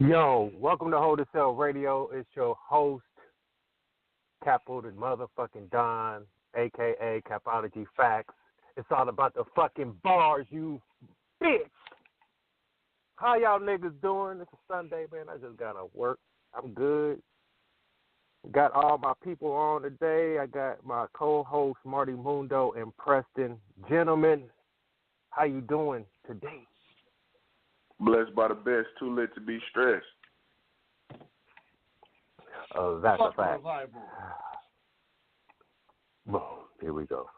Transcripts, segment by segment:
Yo, welcome to Hold the Cell Radio. It's your host, Capo the motherfucking Don, a.k.a. CapologyFactz. It's all about the fucking bars, you bitch. How y'all niggas doing? It's a Sunday, man. I just got to work. I'm good. Got all my people on today. I got my co-host, Marty Mundo and Preston. Gentlemen, how you doing today? Blessed by the best, too lit to be stressed. Oh, that's a fact. Here we go.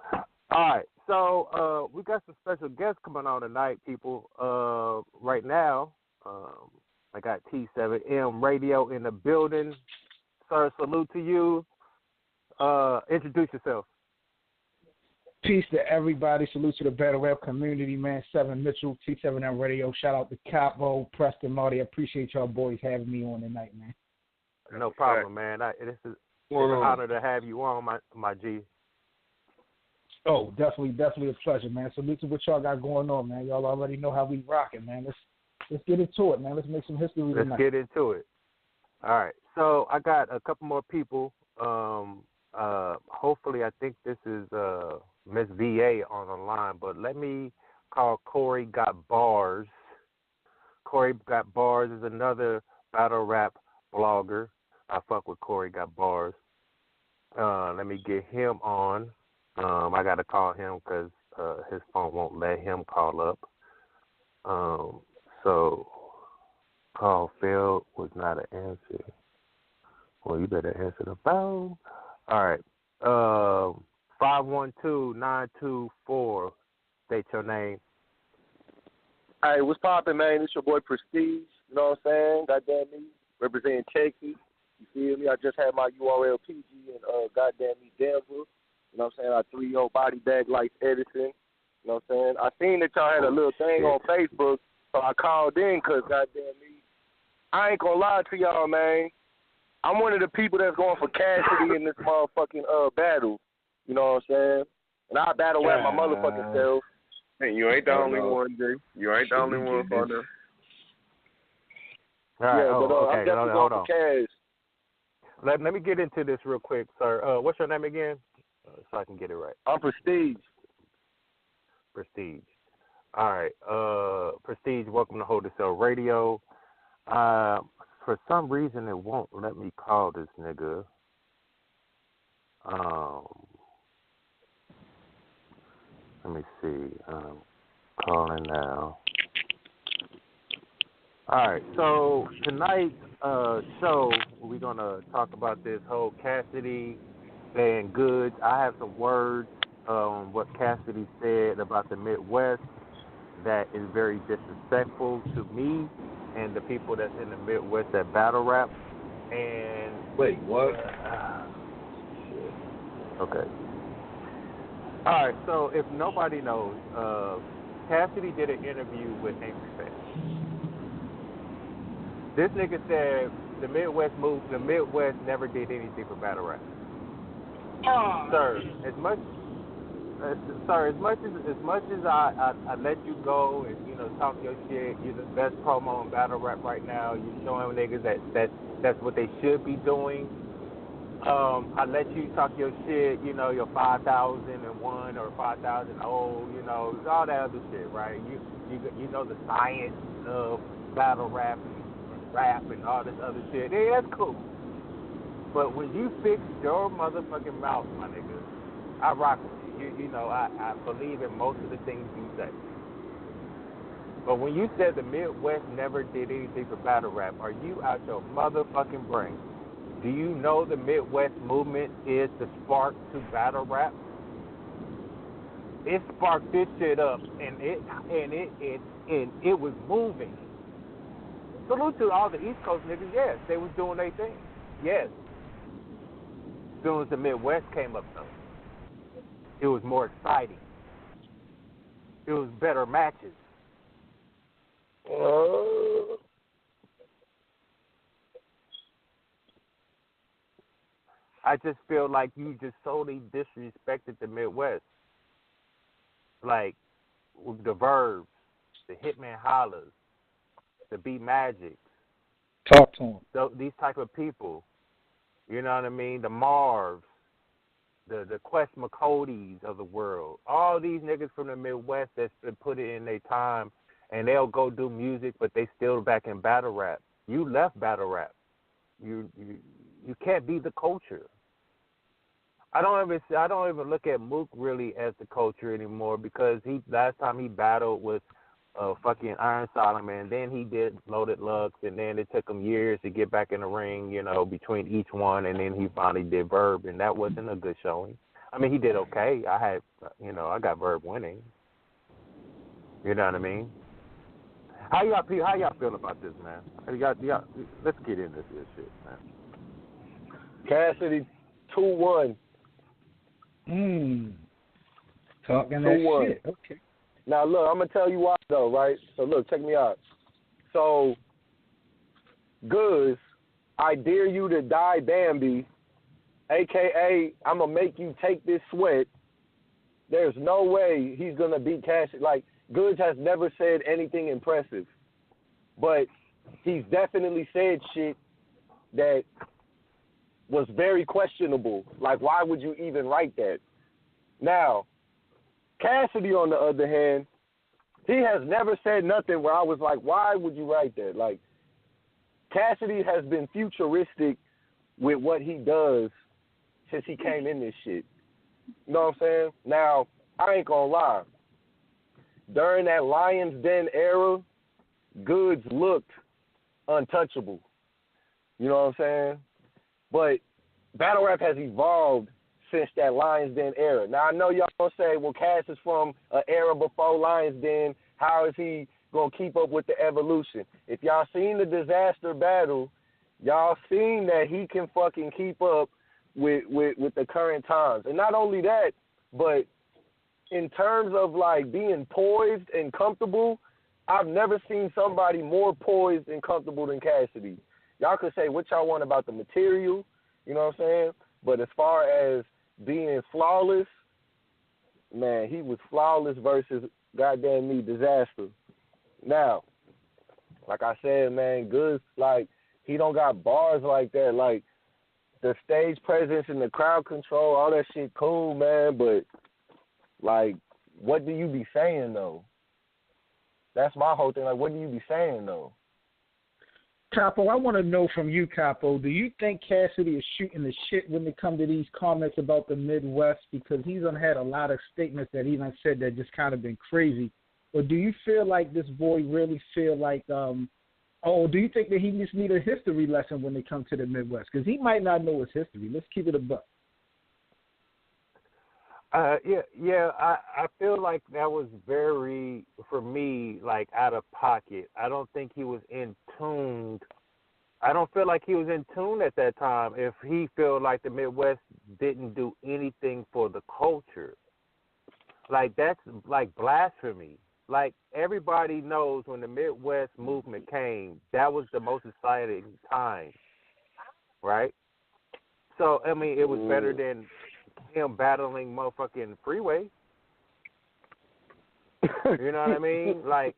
All right, so we got some special guests coming on tonight, people. Right now, I got T7M Radio in the building. Sir, salute to you. Introduce yourself. Peace to everybody. Salute to the Battle Rap community, man. 7 Mitchell, T7M Radio. Shout out to Capo, Preston, Marty. I appreciate y'all boys having me on tonight, man. No problem, man. It's an honor to have you on, my G. Oh, definitely a pleasure, man. Salute to what y'all got going on, man. Y'all already know how we rocking, man. Let's get into it, man. Let's make some history tonight. Let's get into it. All right. So I got a couple more people. Hopefully, I think this is Miss VA on the line, but let me call Corey Got Bars. Corey Got Bars is another battle rap blogger. I fuck with Corey Got Bars. Let me get him on. I got to call him because his phone won't let him call up. So call failed was not an answer. Well, you better answer the phone. All right. 512-924. State your name. Hey, what's poppin', man? It's your boy Prestige. You know what I'm saying? Goddamn me. Representing Texas. You feel me? I just had my URL PG in goddamn me Denver. You know what I'm saying? Our 3-0 body bag lights Edison. You know what I'm saying? I seen that y'all had a little thing on Facebook, so I called in because goddamn me. I ain't gonna lie to y'all, man. I'm one of the people that's going for Cassidy in this motherfucking battle. You know what I'm saying? And I battle rap my motherfucking self. Hey, you ain't the only one, Jay. You ain't the only one, partner. All right. Okay. I'm definitely Hold going on. for Cass. Let me get into this real quick, sir. What's your name again? So I can get it right. I'm Prestige. Prestige. All right. Prestige, welcome to Hold the Cell Radio. For some reason, it won't let me call this nigga. Let me see. Calling now. All right. So tonight's show, we're gonna talk about this whole Cassidy and Goodz. I have some words on what Cassidy said about the Midwest that is very disrespectful to me and the people that's in the Midwest that battle rap. And wait, what? Shit. Okay. All right. So if nobody knows, Cassidy did an interview with Angry Fat. This nigga said the Midwest never did anything for battle rap. Sir, as much as I let you go and talk your shit, you're the best promo in battle rap right now. You're showing niggas that's what they should be doing. I let you talk your shit, your 5001 or 5000 all that other shit, right? You know the science of battle rap and all this other shit. Hey, that's cool. But when you fix your motherfucking mouth, my nigga, I rock with you. I believe in most of the things you say. But when you said the Midwest never did anything for battle rap, are you out your motherfucking brain? Do you know the Midwest movement is the spark to battle rap? It sparked this shit up, and it was moving. Salute to all the East Coast niggas. Yes, they was doing their thing. Yes. As soon as the Midwest came up, though, it was more exciting. It was better matches. I just feel like you just totally disrespected the Midwest. Like, with the Verbs, the Hitman Hollers, the B Magics, Talk to him. So these type of people, you know what I mean? The Marvs, the Quest McCodys of the world, all these niggas from the Midwest that's been put it in their time, and they'll go do music, but they still back in battle rap. You left battle rap. You can't be the culture. I don't even look at Mook really as the culture anymore, because last time he battled with fucking Iron Solomon, then he did Loaded Lux, and then it took him years to get back in the ring, you know, between each one, and then he finally did Verb, and that wasn't a good showing. I mean, he did okay. I got Verb winning. You know what I mean? How y'all feel about this, man? Let's get into this shit, man. Cassidy 2-1. Talking that 2-1. shit. Okay. Now, look, I'm going to tell you why, though, right? So, look, check me out. So, Goodz, I dare you to die Bambi, a.k.a. I'm going to make you take this sweat. There's no way he's going to beat Cassidy. Like, Goodz has never said anything impressive, but he's definitely said shit that was very questionable. Like, why would you even write that? Now, Cassidy, on the other hand, he has never said nothing where I was like, why would you write that? Like, Cassidy has been futuristic with what he does since he came in this shit. You know what I'm saying? Now, I ain't gonna lie. During that Lions Den era, Goodz looked untouchable. You know what I'm saying? But battle rap has evolved since that Lions Den era. Now, I know y'all gonna say, well, Cass is from an era before Lions Den. How is he gonna keep up with the evolution? If y'all seen the Disaster battle, y'all seen that he can fucking keep up with the current times. And not only that, but in terms of, like, being poised and comfortable, I've never seen somebody more poised and comfortable than Cassidy. Y'all could say what y'all want about the material, you know what I'm saying? But as far as being flawless, man, he was flawless versus goddamn me Disaster. Now, like I said, man, Goodz, like, he don't got bars like that. Like, the stage presence and the crowd control, all that shit cool, man, but, like, what do you be saying, though? That's my whole thing. Like, what do you be saying, though? Capo, I want to know from you, Capo, do you think Cassidy is shooting the shit when it comes to these comments about the Midwest? Because he's had a lot of statements that he said that just kind of been crazy. Or do you feel like this boy really feel like, do you think that he just need a history lesson when it comes to the Midwest? Because he might not know his history. Let's keep it a buck. I feel like that was very, for me, like, out of pocket. I don't think he was in tune. I don't feel like he was in tune at that time if he felt like the Midwest didn't do anything for the culture. Like, that's like blasphemy. Like, everybody knows when the Midwest movement came, that was the most exciting time, right? So, I mean, it was better than him battling motherfucking Freeway. You know what I mean? Like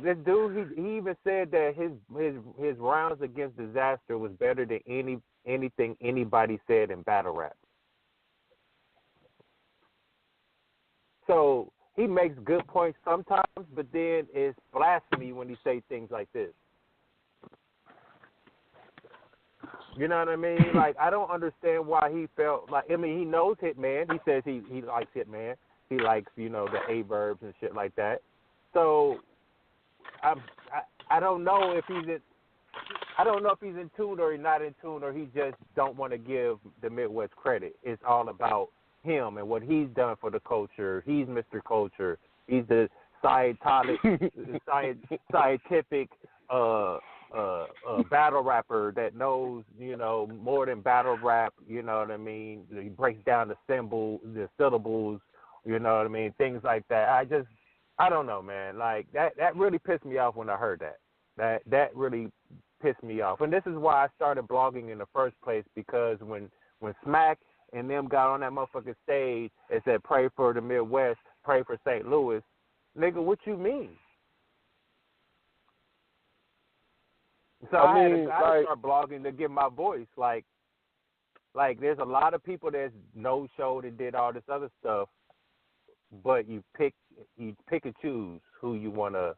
this dude, he even said that his rounds against Disaster was better than anything anybody said in battle rap. So he makes good points sometimes, but then it's blasphemy when he say things like this. You know what I mean? Like, I don't understand why he felt like, I mean, he knows Hitman. He says he likes Hitman. He likes, you know, the A-verbs and shit like that. So I don't know if he's in tune or he's not in tune, or he just don't want to give the Midwest credit. It's all about him and what he's done for the culture. He's Mr. Culture. He's the scientific battle rapper that knows, you know, more than battle rap, you know what I mean? He breaks down the syllables, you know what I mean? Things like that. I don't know, man. Like, that really pissed me off when I heard that. That really pissed me off. And this is why I started blogging in the first place, because when Smack and them got on that motherfucking stage and said, pray for the Midwest, pray for St. Louis, nigga, what you mean? So I had to start blogging to get my voice. Like there's a lot of people that's no-showed and did all this other stuff, but you pick and choose who you want to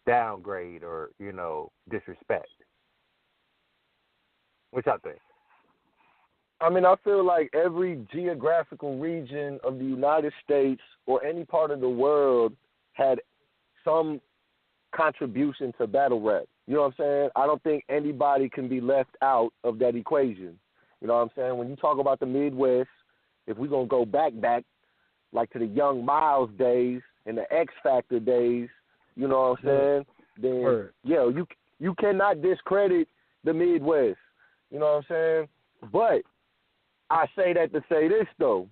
downgrade or, disrespect. What y'all think? I mean, I feel like every geographical region of the United States or any part of the world had some contribution to battle rap. You know what I'm saying? I don't think anybody can be left out of that equation. You know what I'm saying? When you talk about the Midwest, if we're going to go back, like to the Young Miles days and the X Factor days, you know what I'm saying? Then, you cannot discredit the Midwest. You know what I'm saying? But I say that to say this, though.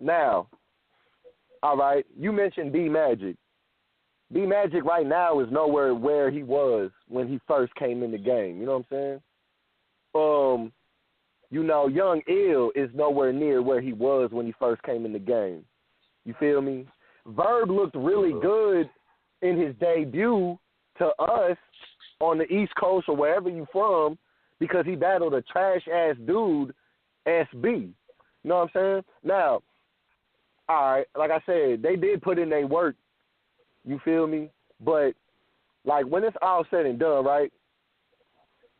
Now, all right, you mentioned B-Magic. B-Magic right now is nowhere where he was when he first came in the game. You know what I'm saying? Young Ill is nowhere near where he was when he first came in the game. You feel me? Verb looked really good in his debut to us on the East Coast or wherever you from because he battled a trash-ass dude, SB. You know what I'm saying? Now, all right, like I said, they did put in their work. You feel me? But, like, when it's all said and done, right,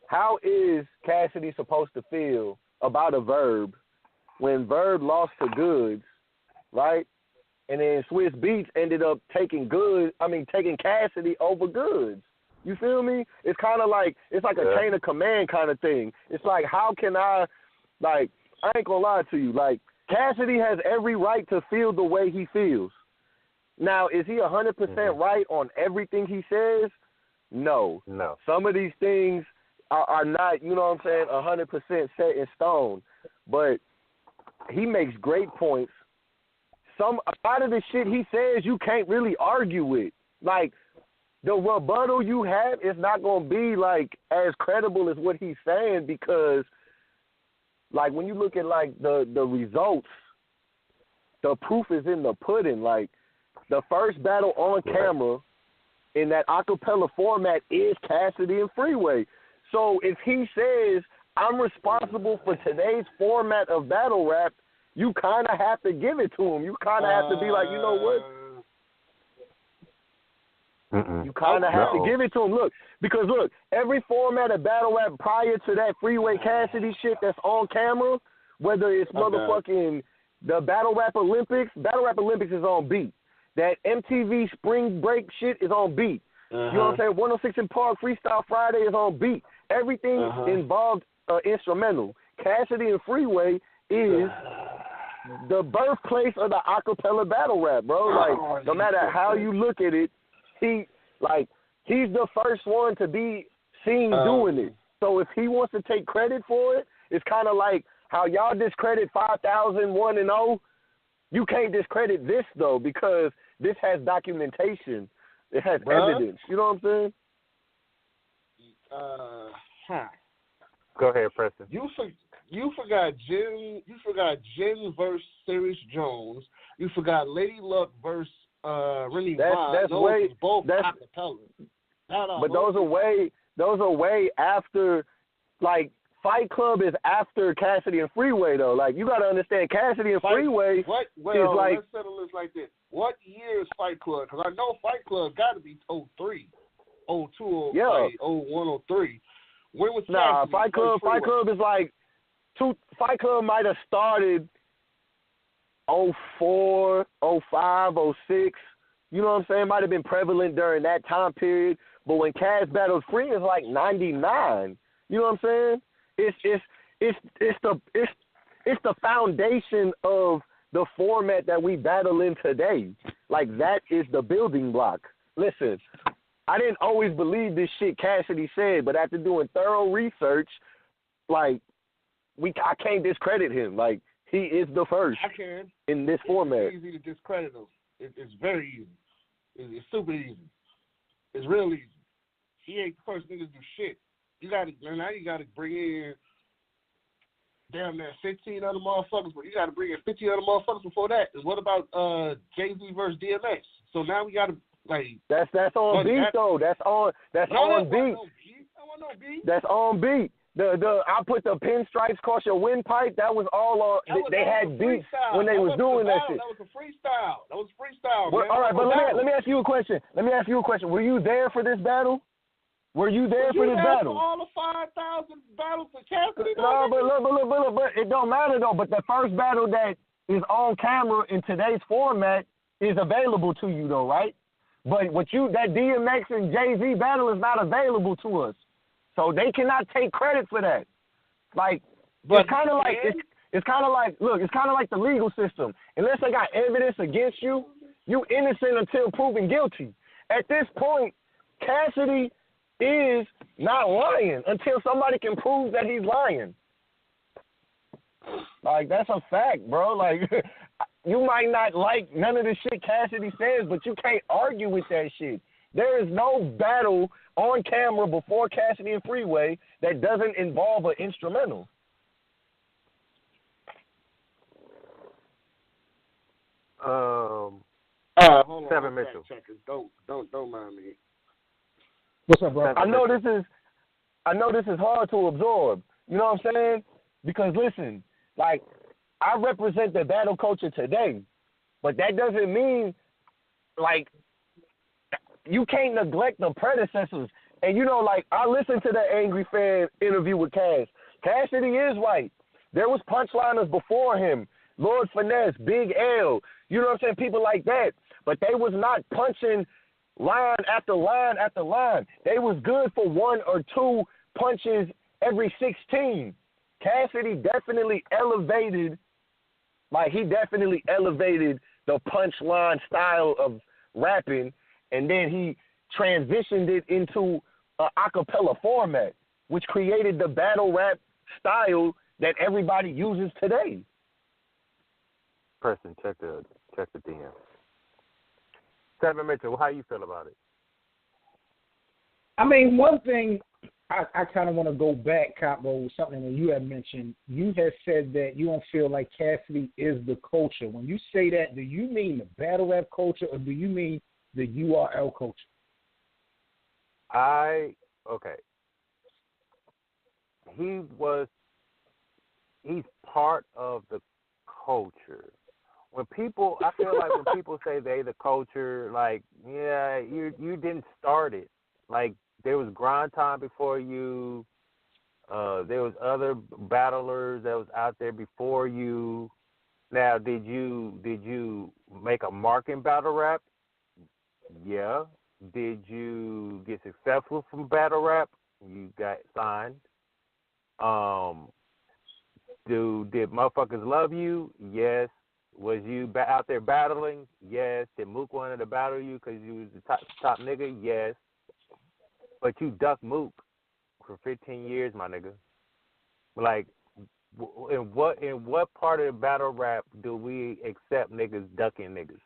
how is Cassidy supposed to feel about a Verb when Verb lost to Goodz, right? And then Swiss Beats ended up taking Cassidy over Goodz. You feel me? It's kind of like, it's like a chain of command kind of thing. It's like, how can I ain't going to lie to you. Like, Cassidy has every right to feel the way he feels. Now, is he 100% right on everything he says? No. Some of these things are not, you know what I'm saying, 100% set in stone. But he makes great points. A lot of the shit he says you can't really argue with. Like, the rebuttal you have is not going to be, like, as credible as what he's saying because, like, when you look at, like, the results, the proof is in the pudding. Like, the first battle on camera in that acapella format is Cassidy and Freeway. So if he says, I'm responsible for today's format of battle rap, you kind of have to give it to him. You kind of have to be like, you know what? You kind of have to give it to him. Look, because, every format of battle rap prior to that Freeway Cassidy shit that's on camera, whether it's motherfucking the Battle Rap Olympics is on beat. That MTV Spring Break shit is on beat. You know what I'm saying? 106 in Park Freestyle Friday is on beat. Everything involved instrumental. Cassidy and Freeway is the birthplace of the acapella battle rap, bro. Like, no matter how you look at it, he's the first one to be seen doing it. So if he wants to take credit for it, it's kind of like how y'all discredit 5001-0. You can't discredit this, though, because this has documentation. It has evidence. You know what I'm saying? Go ahead, Preston. You forgot Jen versus Sirius Jones. You forgot Lady Luck versus Remy Ma. Those both acapella. But those are way after, like, Fight Club is after Cassidy and Freeway, though. Like, you got to understand, Cassidy and Freeway is like... let's settle this like this. What year is Fight Club? Because I know Fight Club got to be 03, 02, 01, 03. When was Cassidy? Fight Club is like... Fight Club might have started 04, 05, 06. You know what I'm saying? Might have been prevalent during that time period. But when Cass battled Free, it's like 99. You know what I'm saying? It's the foundation of the format that we battle in today. Like, that is the building block. Listen, I didn't always believe this shit Cassidy said, but after doing thorough research, like, I can't discredit him. Like, he is the first in this format. It's easy to discredit him. It's very easy. It's super easy. It's real easy. He ain't the first nigga to do shit. You gotta bring in damn near 15 other motherfuckers, but you gotta bring in 50 other motherfuckers before that. And what about Jay-Z versus DMX? So now we gotta Like that's on beat though. That's on beat. I want no beat. That's on beat. I put the pinstripes cost your windpipe. That was all on. They had beats when they was doing that shit. That was a freestyle. Well, all right, but let me ask you a question. Were you there for this battle? Were you there for this battle? For all the 5,000 battles for Cassidy? No, but look, it don't matter though. But the first battle that is on camera in today's format is available to you though, right? But that DMX and Jay-Z battle is not available to us. So they cannot take credit for that. Like, it's kind of like the legal system. Unless they got evidence against you, you innocent until proven guilty. At this point, Cassidy is not lying until somebody can prove that he's lying. Like, that's a fact, bro. Like, you might not like none of the shit Cassidy says, but you can't argue with that shit. There is no battle on camera before Cassidy and Freeway that doesn't involve an instrumental. Hold on, 7 Mitchell. Don't mind me. What's up, bro? I know this is hard to absorb. You know what I'm saying? Because listen, like, I represent the battle culture today, but that doesn't mean, like, you can't neglect the predecessors. And, you know, like, I listened to the Angry Fan interview with Cass. Cassidy is right. There was punchliners before him. Lord Finesse, Big L, you know what I'm saying? People like that. But they was not punching line after line after line. They was good for 1 or 2 punches every 16. Cassidy definitely elevated the punchline style of rapping, and then he transitioned it into an acapella format, which created the battle rap style that everybody uses today. Person, check the DM. 7 Mitchell, how you feel about it? I mean, one thing I kind of want to go back, Capo, something that you had mentioned. You had said that you don't feel like Cassidy is the culture. When you say that, do you mean the battle rap culture or do you mean the URL culture? Okay. He's part of the culture. I feel like when people say they the culture, like, yeah, you didn't start it. Like, there was grind time before you. There was other battlers that was out there before you. Now, did you make a mark in battle rap? Yeah. Did you get successful from battle rap? You got signed. Did motherfuckers love you? Yes. Was you out there battling? Yes. Did Mook wanted to battle you because you was the top nigga? Yes. But you ducked Mook for 15 years, my nigga. Like, in what part of the battle rap do we accept niggas ducking niggas?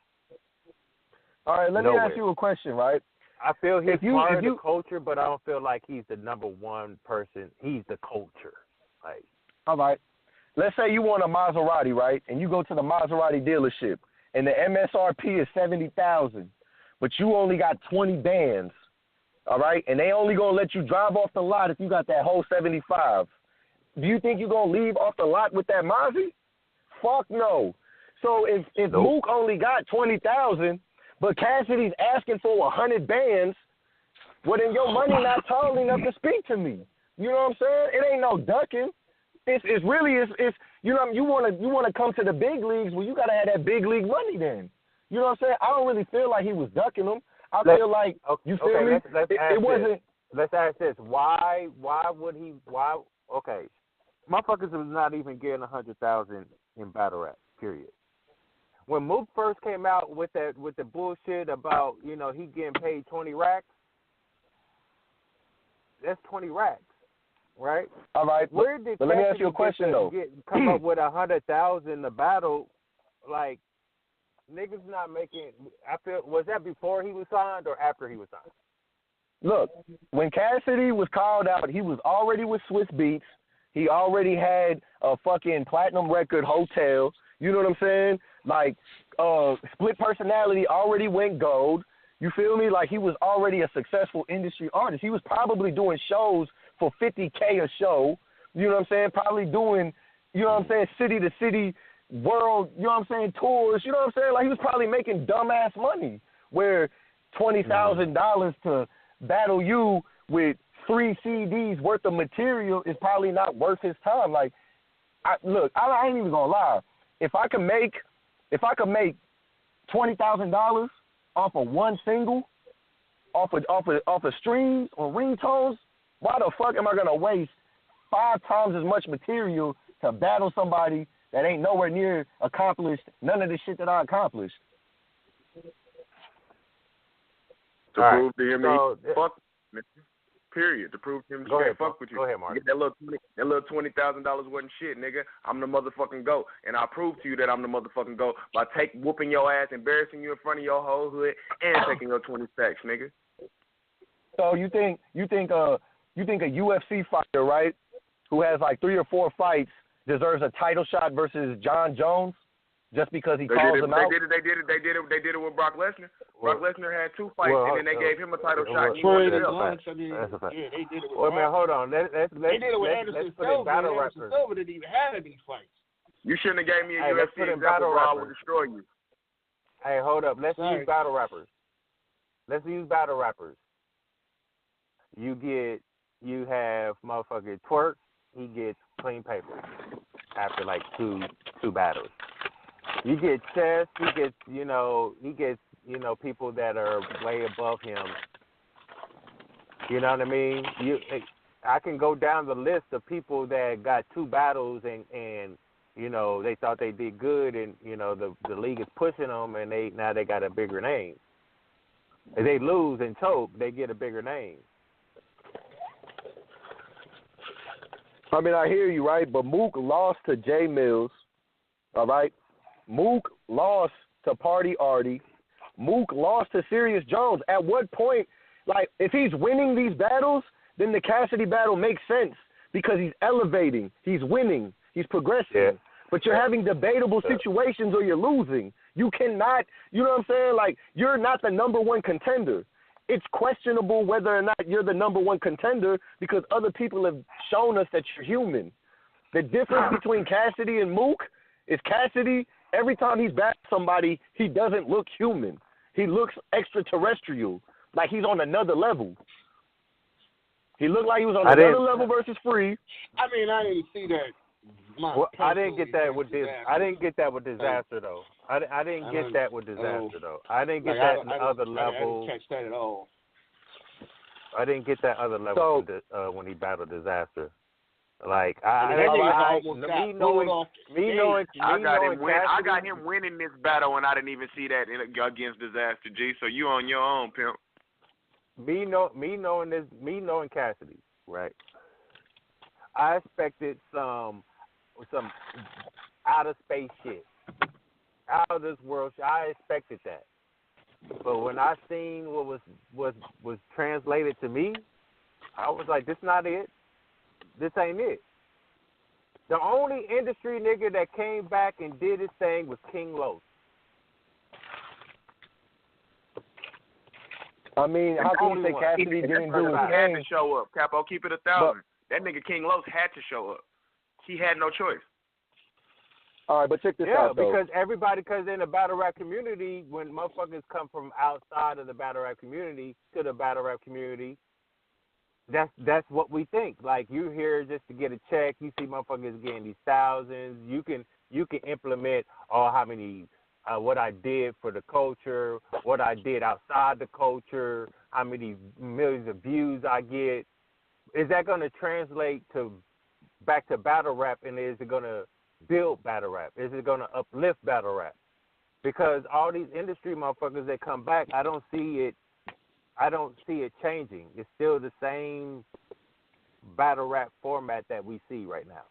All right, let me ask you a question, right? I feel he's part of the culture, but I don't feel like he's the number one person. He's the culture. Like, all right. Let's say you want a Maserati, right? And you go to the Maserati dealership, and the MSRP is $70,000, but you only got 20 bands, all right? And they only gonna let you drive off the lot if you got that whole 75. Do you think you're gonna leave off the lot with that Mazzy? Fuck no. So if Mook only got 20,000, but Cassidy's asking for 100 bands, well then your money not tall enough to speak to me. You know what I'm saying? It ain't no ducking. It's really you know, you wanna come to the big leagues, well you gotta have that big league money then. You know what I'm saying? I don't really feel like he was ducking them. Feel like you feel me? Let's ask this. Why would he okay. Motherfuckers was not even getting 100,000 in battle rap, period. When Mook first came out with the bullshit about, you know, he getting paid 20 racks, that's 20 racks. Right. All right. Where did but let me ask you a question though. Come up with 100,000 to battle? Like, niggas not making. I feel, was that before he was signed or after he was signed? Look, when Cassidy was called out, he was already with Swiss Beats. He already had a fucking platinum record, Hotel. You know what I'm saying? Like, Split Personality already went gold. You feel me? Like, he was already a successful industry artist. He was probably doing shows for $50K a show. You know what I'm saying? Probably doing, you know what I'm saying, city to city, world, you know what I'm saying, tours. You know what I'm saying? Like, he was probably making dumbass money where $20,000 to battle you with 3 CDs worth of material is probably not worth his time. Like, I ain't even gonna lie. If I could make $20,000 off of one single, off of streams or ringtones, why the fuck am I gonna waste 5 times as much material to battle somebody that ain't nowhere near accomplished none of the shit that I accomplished? To All prove to him so, that he fuck, period. To prove to him he can't fuck with you. Go ahead, Mark. That little $20,000 wasn't shit, nigga. I'm the motherfucking GOAT, and I prove to you that I'm the motherfucking GOAT by whooping your ass, embarrassing you in front of your whole hood, and taking your 20 stacks, nigga. So you think a UFC fighter, right, who has like 3 or 4 fights, deserves a title shot versus John Jones just because he calls him out? They did it with Brock Lesnar. Brock Lesnar had 2 fights, and then they gave him a title shot. That's a fact. Yeah, they did it with Wait a minute, hold on. Let's they did it with Anderson Silva. Anderson Silva didn't even have any fights. You shouldn't have gave me a UFC example, or I would destroy you. Hey, hold up. Let's use battle rappers. You have motherfucking Twerk. He gets clean paper after like two battles. You get Chess. He gets people that are way above him. You know what I mean? I can go down the list of people that got 2 battles and you know they thought they did good, and you know the league is pushing them, and now they got a bigger name. If they lose and choke, they get a bigger name. I mean, I hear you, right? But Mook lost to Jay Mills, all right? Mook lost to Party Artie. Mook lost to Serious Jones. At what point, like, if he's winning these battles, then the Cassidy battle makes sense because he's elevating, he's winning, he's progressing. Yeah. But you're having debatable situations or you're losing. You cannot, you know what I'm saying? Like, you're not the number 1 contender. It's questionable whether or not you're the number 1 contender because other people have shown us that you're human. The difference between Cassidy and Mook is Cassidy, every time he's battling somebody, he doesn't look human. He looks extraterrestrial, like he's on another level. He looked like he was on another level versus Free. I mean, I didn't see that. I didn't get that with this. I didn't get that with Disaster though. I didn't get that with Disaster though. I didn't get that other level. I didn't catch that at all. I didn't get that other level when he battled Disaster. Like I got him winning this battle, and I didn't even see that against Disaster G. So you on your own, pimp. Me knowing Cassidy, right? I expected some out of space shit, out of this world shit. I expected that, but when I seen what was translated to me, I was like, "This not it. This ain't it." The only industry nigga that came back and did his thing was King Los. I mean, how can you say Cassidy didn't do his He had thing? to show up. Capo, keep it 1,000. That nigga King Los had to show up. He had no choice. All right, but check this out, though. because in the battle rap community, when motherfuckers come from outside of the battle rap community to the battle rap community, that's what we think. Like, you here just to get a check. You see motherfuckers getting these thousands. You can implement how many what I did for the culture, what I did outside the culture, how many millions of views I get. Is that going to translate back to battle rap, and is it going to build battle rap? Is it going to uplift battle rap? Because all these industry motherfuckers that come back, I don't see it changing. It's still the same battle rap format that we see right now.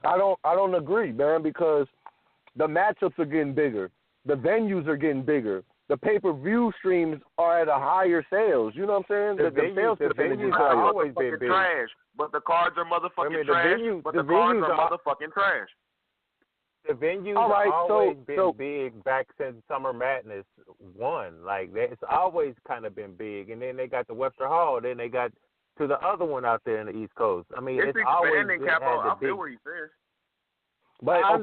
I don't agree, man, because the matchups are getting bigger. The venues are getting bigger. The pay-per-view streams are at a higher sales. You know what I'm saying? The sales percentages are always been big. Trash, but the cards are motherfucking trash. The cards are motherfucking trash. The venues All right, have always been so big back since Summer Madness 1. Like, it's always kind of been big. And then they got the Webster Hall. Then they got to the other one out there in the East Coast. I mean, it's always expanding, been, Capo. had the I feel big. what he's saying. but I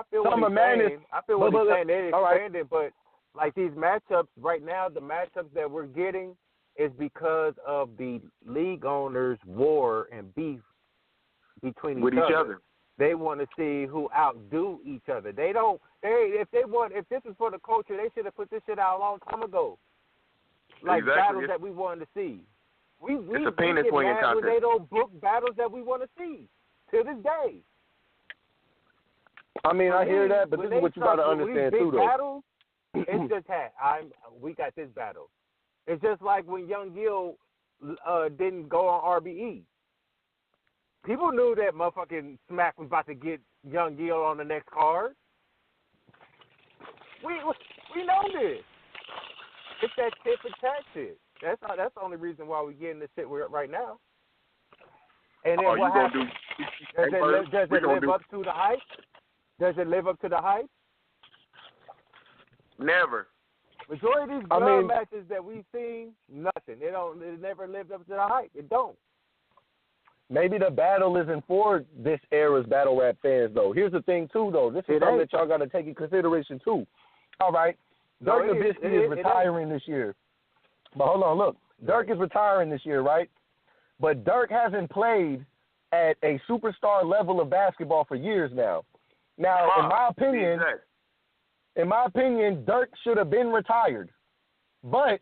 feel Summer what he's Madness. saying. I feel what he's saying. They're all right. expanding, but like these matchups right now, the matchups that we're getting is because of the league owners' war and beef between With each other. They want to see who outdo each other. They don't. If this is for the culture, they should have put this shit out a long time ago. Like battles that we wanted to see. It's a penis swinging contest. They don't book battles that we want to see to this day. I mean, I hear that, but this is what you got to understand too, though. Battles, it's just we got this battle. It's just like when Young Gil didn't go on RBE. People knew that motherfucking Smack was about to get Young Gil on the next card. We know this. It's that tit for tat shit. That's the only reason why we're getting this shit we're at right now. And then what happens? Does it live up to the hype? Does it live up to the hype? Never. Majority of these blood matches that we've seen, nothing. It never lived up to the hype. It don't. Maybe the battle isn't for this era's battle rap fans, though. Here's the thing, too, though. This is something that y'all got to take in consideration, too. All right. Dirk Nowitzki is retiring this year. But hold on, look. Dirk is retiring this year, right? But Dirk hasn't played at a superstar level of basketball for years now. Now, in my opinion, Dirk should have been retired. But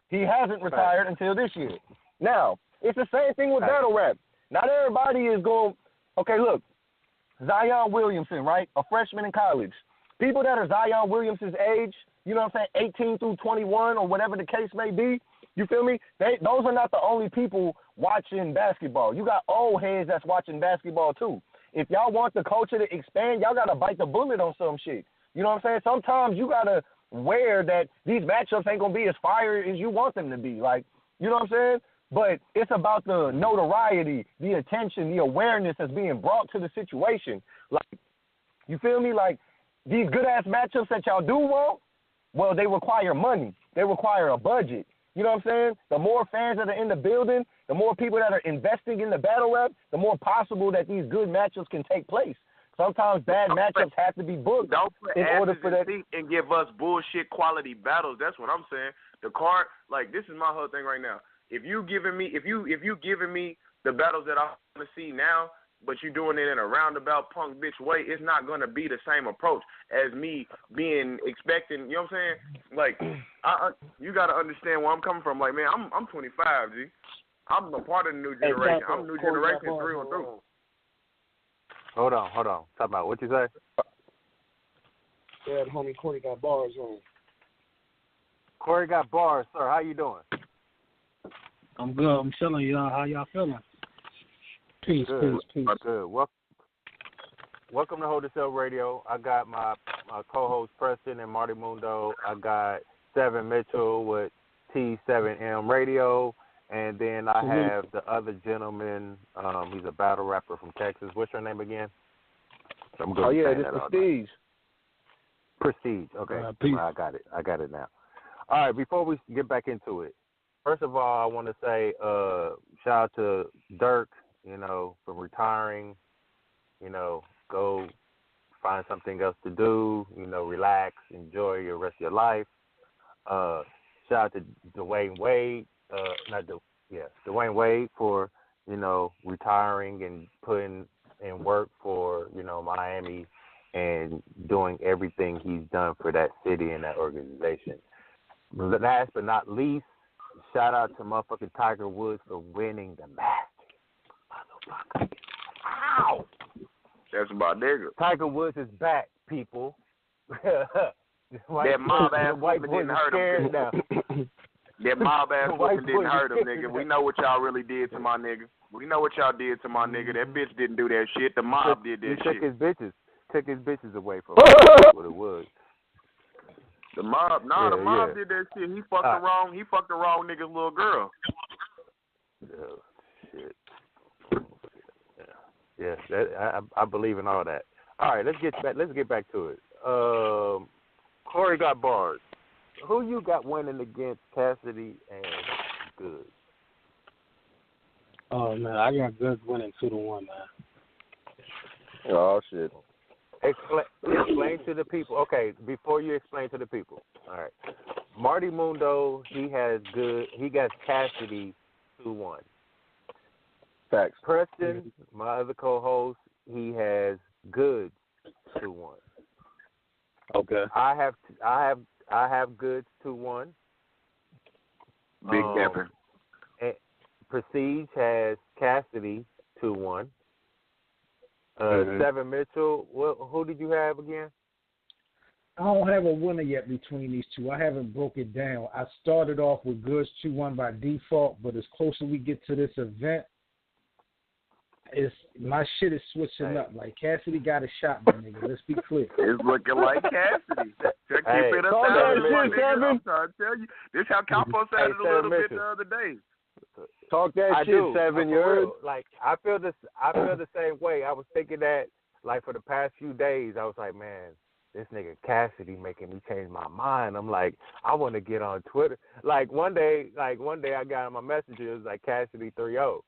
he hasn't retired until this year. Now, it's the same thing with battle rap. Not everybody is going, okay, look, Zion Williamson, right? A freshman in college. People that are Zion Williamson's age, you know what I'm saying, 18 through 21 or whatever the case may be, you feel me? Those are not the only people watching basketball. You got old heads that's watching basketball too. If y'all want the culture to expand, y'all got to bite the bullet on some shit. You know what I'm saying? Sometimes you got to wear that these matchups ain't going to be as fire as you want them to be. Like, you know what I'm saying? But it's about the notoriety, the attention, the awareness that's being brought to the situation. Like, you feel me? Like, these good-ass matchups that y'all do want, well, they require money. They require a budget. You know what I'm saying? The more fans that are in the building, the more people that are investing in the battle rap, the more possible that these good matchups can take place. Sometimes bad matchups have to be booked in order for that. And give us bullshit quality battles. That's what I'm saying. The card, like, this is my whole thing right now. If you giving me the battles that I want to see now, but you doing it in a roundabout punk bitch way, it's not gonna be the same approach as me expecting. You know what I'm saying? Like, you gotta understand where I'm coming from. Like, man, I'm 25, G. I'm a part of the new generation. I'm new generation through and through. Hold on. Talk about what you say. Yeah, the homie Corey got bars on. Corey got bars, sir. How you doing? I'm good. I'm chilling, y'all. How y'all feeling? Peace. Good. Welcome to Hold the Show Radio. I got my co-host Preston and Marty Mundo. I got Seven Mitchell with T7M Radio, and then I have the other gentleman. He's a battle rapper from Texas. What's your name again? This is Prestige. Prestige. Okay, I got it now. All right. Before we get back into it, first of all, I want to say shout out to Dirk. You know, for retiring, you know, go find something else to do, you know, relax, enjoy your rest of your life. Shout out to Dwayne Wade, Dwayne Wade for, you know, retiring and putting in work for, you know, Miami and doing everything he's done for that city and that organization. Last but not least, shout out to motherfucking Tiger Woods for winning the Masters. Ow! That's my nigga. Tiger Woods is back, people. That mob ass white whooping didn't hurt him. That mob ass whooping didn't hurt him, nigga. We know what y'all really did to my nigga. We know what y'all did to my nigga. That bitch didn't do that shit. The mob did that shit. Took his bitches away from him. That's what it was. The mob, the mob did that shit. He fucked the wrong nigga's little girl. Oh, shit. Yeah, I believe in all that. All right, let's get back to it. Corey got bars. Who you got winning against Cassidy and Goodz? Oh man, I got Goodz winning 2-1, man. Oh shit. Explain to the people. Okay, before you explain to the people. All right. Marty Mundo, he got Cassidy 2-1. Facts. Preston, my other co-host, he has Goodz 2-1. Okay. I have Goodz 2-1. Big Dapper. Prestige has Cassidy 2-1. Seven Mitchell, who did you have again? I don't have a winner yet between these two. I haven't broke it down. I started off with Goodz 2-1 by default, but as closer we get to this event, my shit is switching up. Like Cassidy got a shot, my nigga. Let's be clear. It's looking like Cassidy. Check it up. I'm trying to tell you. This how Capo said it a little bit the other day. Talk that I shit, do. 7 years. Like I feel the same way. I was thinking that like for the past few days, I was like, man, this nigga Cassidy making me change my mind. I'm like, I want to get on Twitter. Like one day I got on my messages like Cassidy 3-0,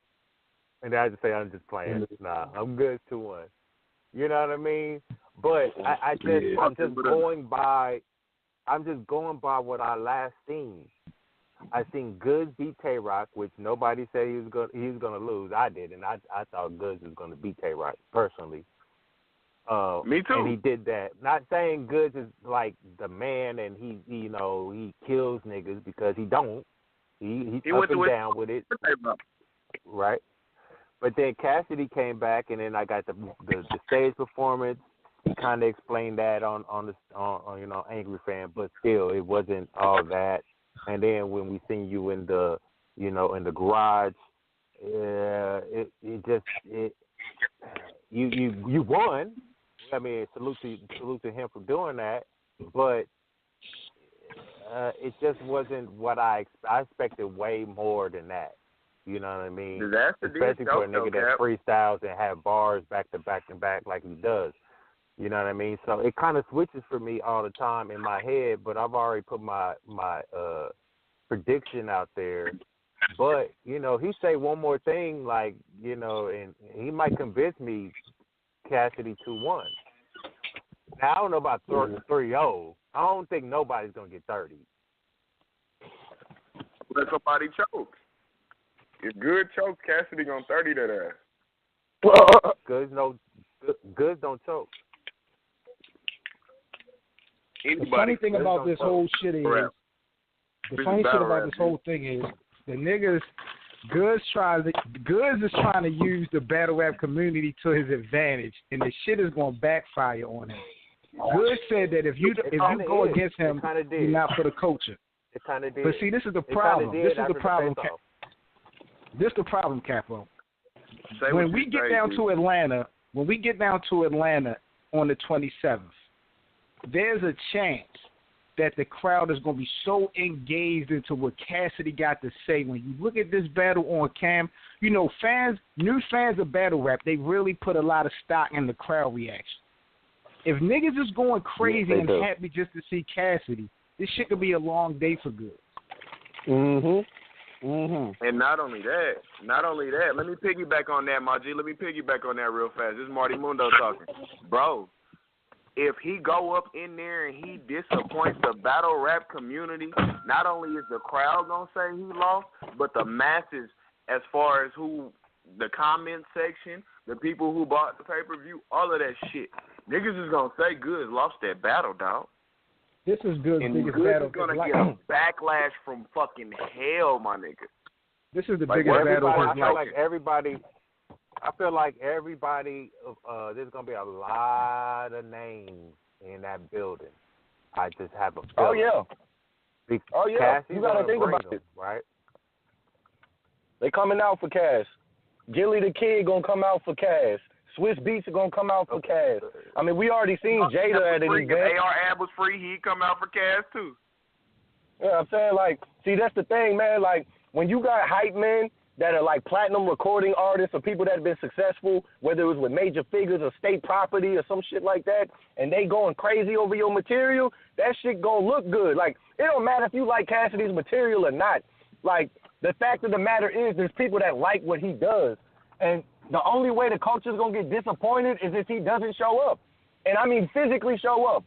and then I just say I'm just playing. Nah, I'm good 2-1. You know what I mean? But I'm just going by what I last seen. I seen Goodz beat Tay-Rock, which nobody said he was gonna lose. I did, and I thought Goodz was gonna beat Tay-Rock personally. Me too. And he did that. Not saying Goodz is like the man and he kills niggas, because he don't. He up and down with it. Right. But then Cassidy came back, and then I got the stage performance. He kind of explained that on Angry Fan, but still it wasn't all that. And then when we seen you in the garage, you won. I mean, salute to him for doing that, but it just wasn't what I expected. Way more than that. You know what I mean? Especially for a nigga that freestyles and have bars back to back to back like he does. You know what I mean? So it kind of switches for me all the time in my head, but I've already put my prediction out there. But, he say one more thing, like, and he might convince me Cassidy 2-1. Now, I don't know about 3-0. I don't think nobody's going to get 30. Let somebody choke. If Goodz choke, Cassidy going to 30 that ass. Goodz don't choke. The funny thing about this whole shit is, the niggas, Goodz is trying to use the battle rap community to his advantage, and the shit is going to backfire on him. Goodz said that if you go against him, you're not for the culture. It kind of did. But see, this is the problem. This is the problem, Capo. When we get down to Atlanta on the 27th, there's a chance that the crowd is going to be so engaged into what Cassidy got to say. When you look at this battle on cam, new fans of battle rap, they really put a lot of stock in the crowd reaction. If niggas is going crazy and happy just to see Cassidy, this shit could be a long day for Goodz. And not only that, let me piggyback on that, my G. Let me piggyback on that real fast. This is Marty Mundo talking. Bro, if he go up in there and he disappoints the battle rap community, not only is the crowd going to say he lost, but the masses, as far as the comment section, the people who bought the pay-per-view, all of that shit. Niggas is going to say Goodz lost that battle, dog. This is Goodz's biggest battle. Goodz is going to get a backlash from fucking hell, my nigga. This is the biggest battle. I feel like everybody, there's going to be a lot of names in that building. I just have a feeling. Oh, yeah. Cassie's you got to think about it. Right? They coming out for Cass. Gilly the Kid going to come out for Cass. Swiss Beats are going to come out for Cass. I mean, we already seen Jada at an event. If AR Ab was free, he'd come out for Cass, too. Yeah, I'm saying, like, see, that's the thing, man. Like, when you got hype men that are like platinum recording artists or people that have been successful, whether it was with major figures or state property or some shit like that, and they going crazy over your material, that shit gonna look good. Like, it don't matter if you like Cassidy's material or not. Like, the fact of the matter is there's people that like what he does. And the only way the culture's gonna get disappointed is if he doesn't show up. And I mean physically show up.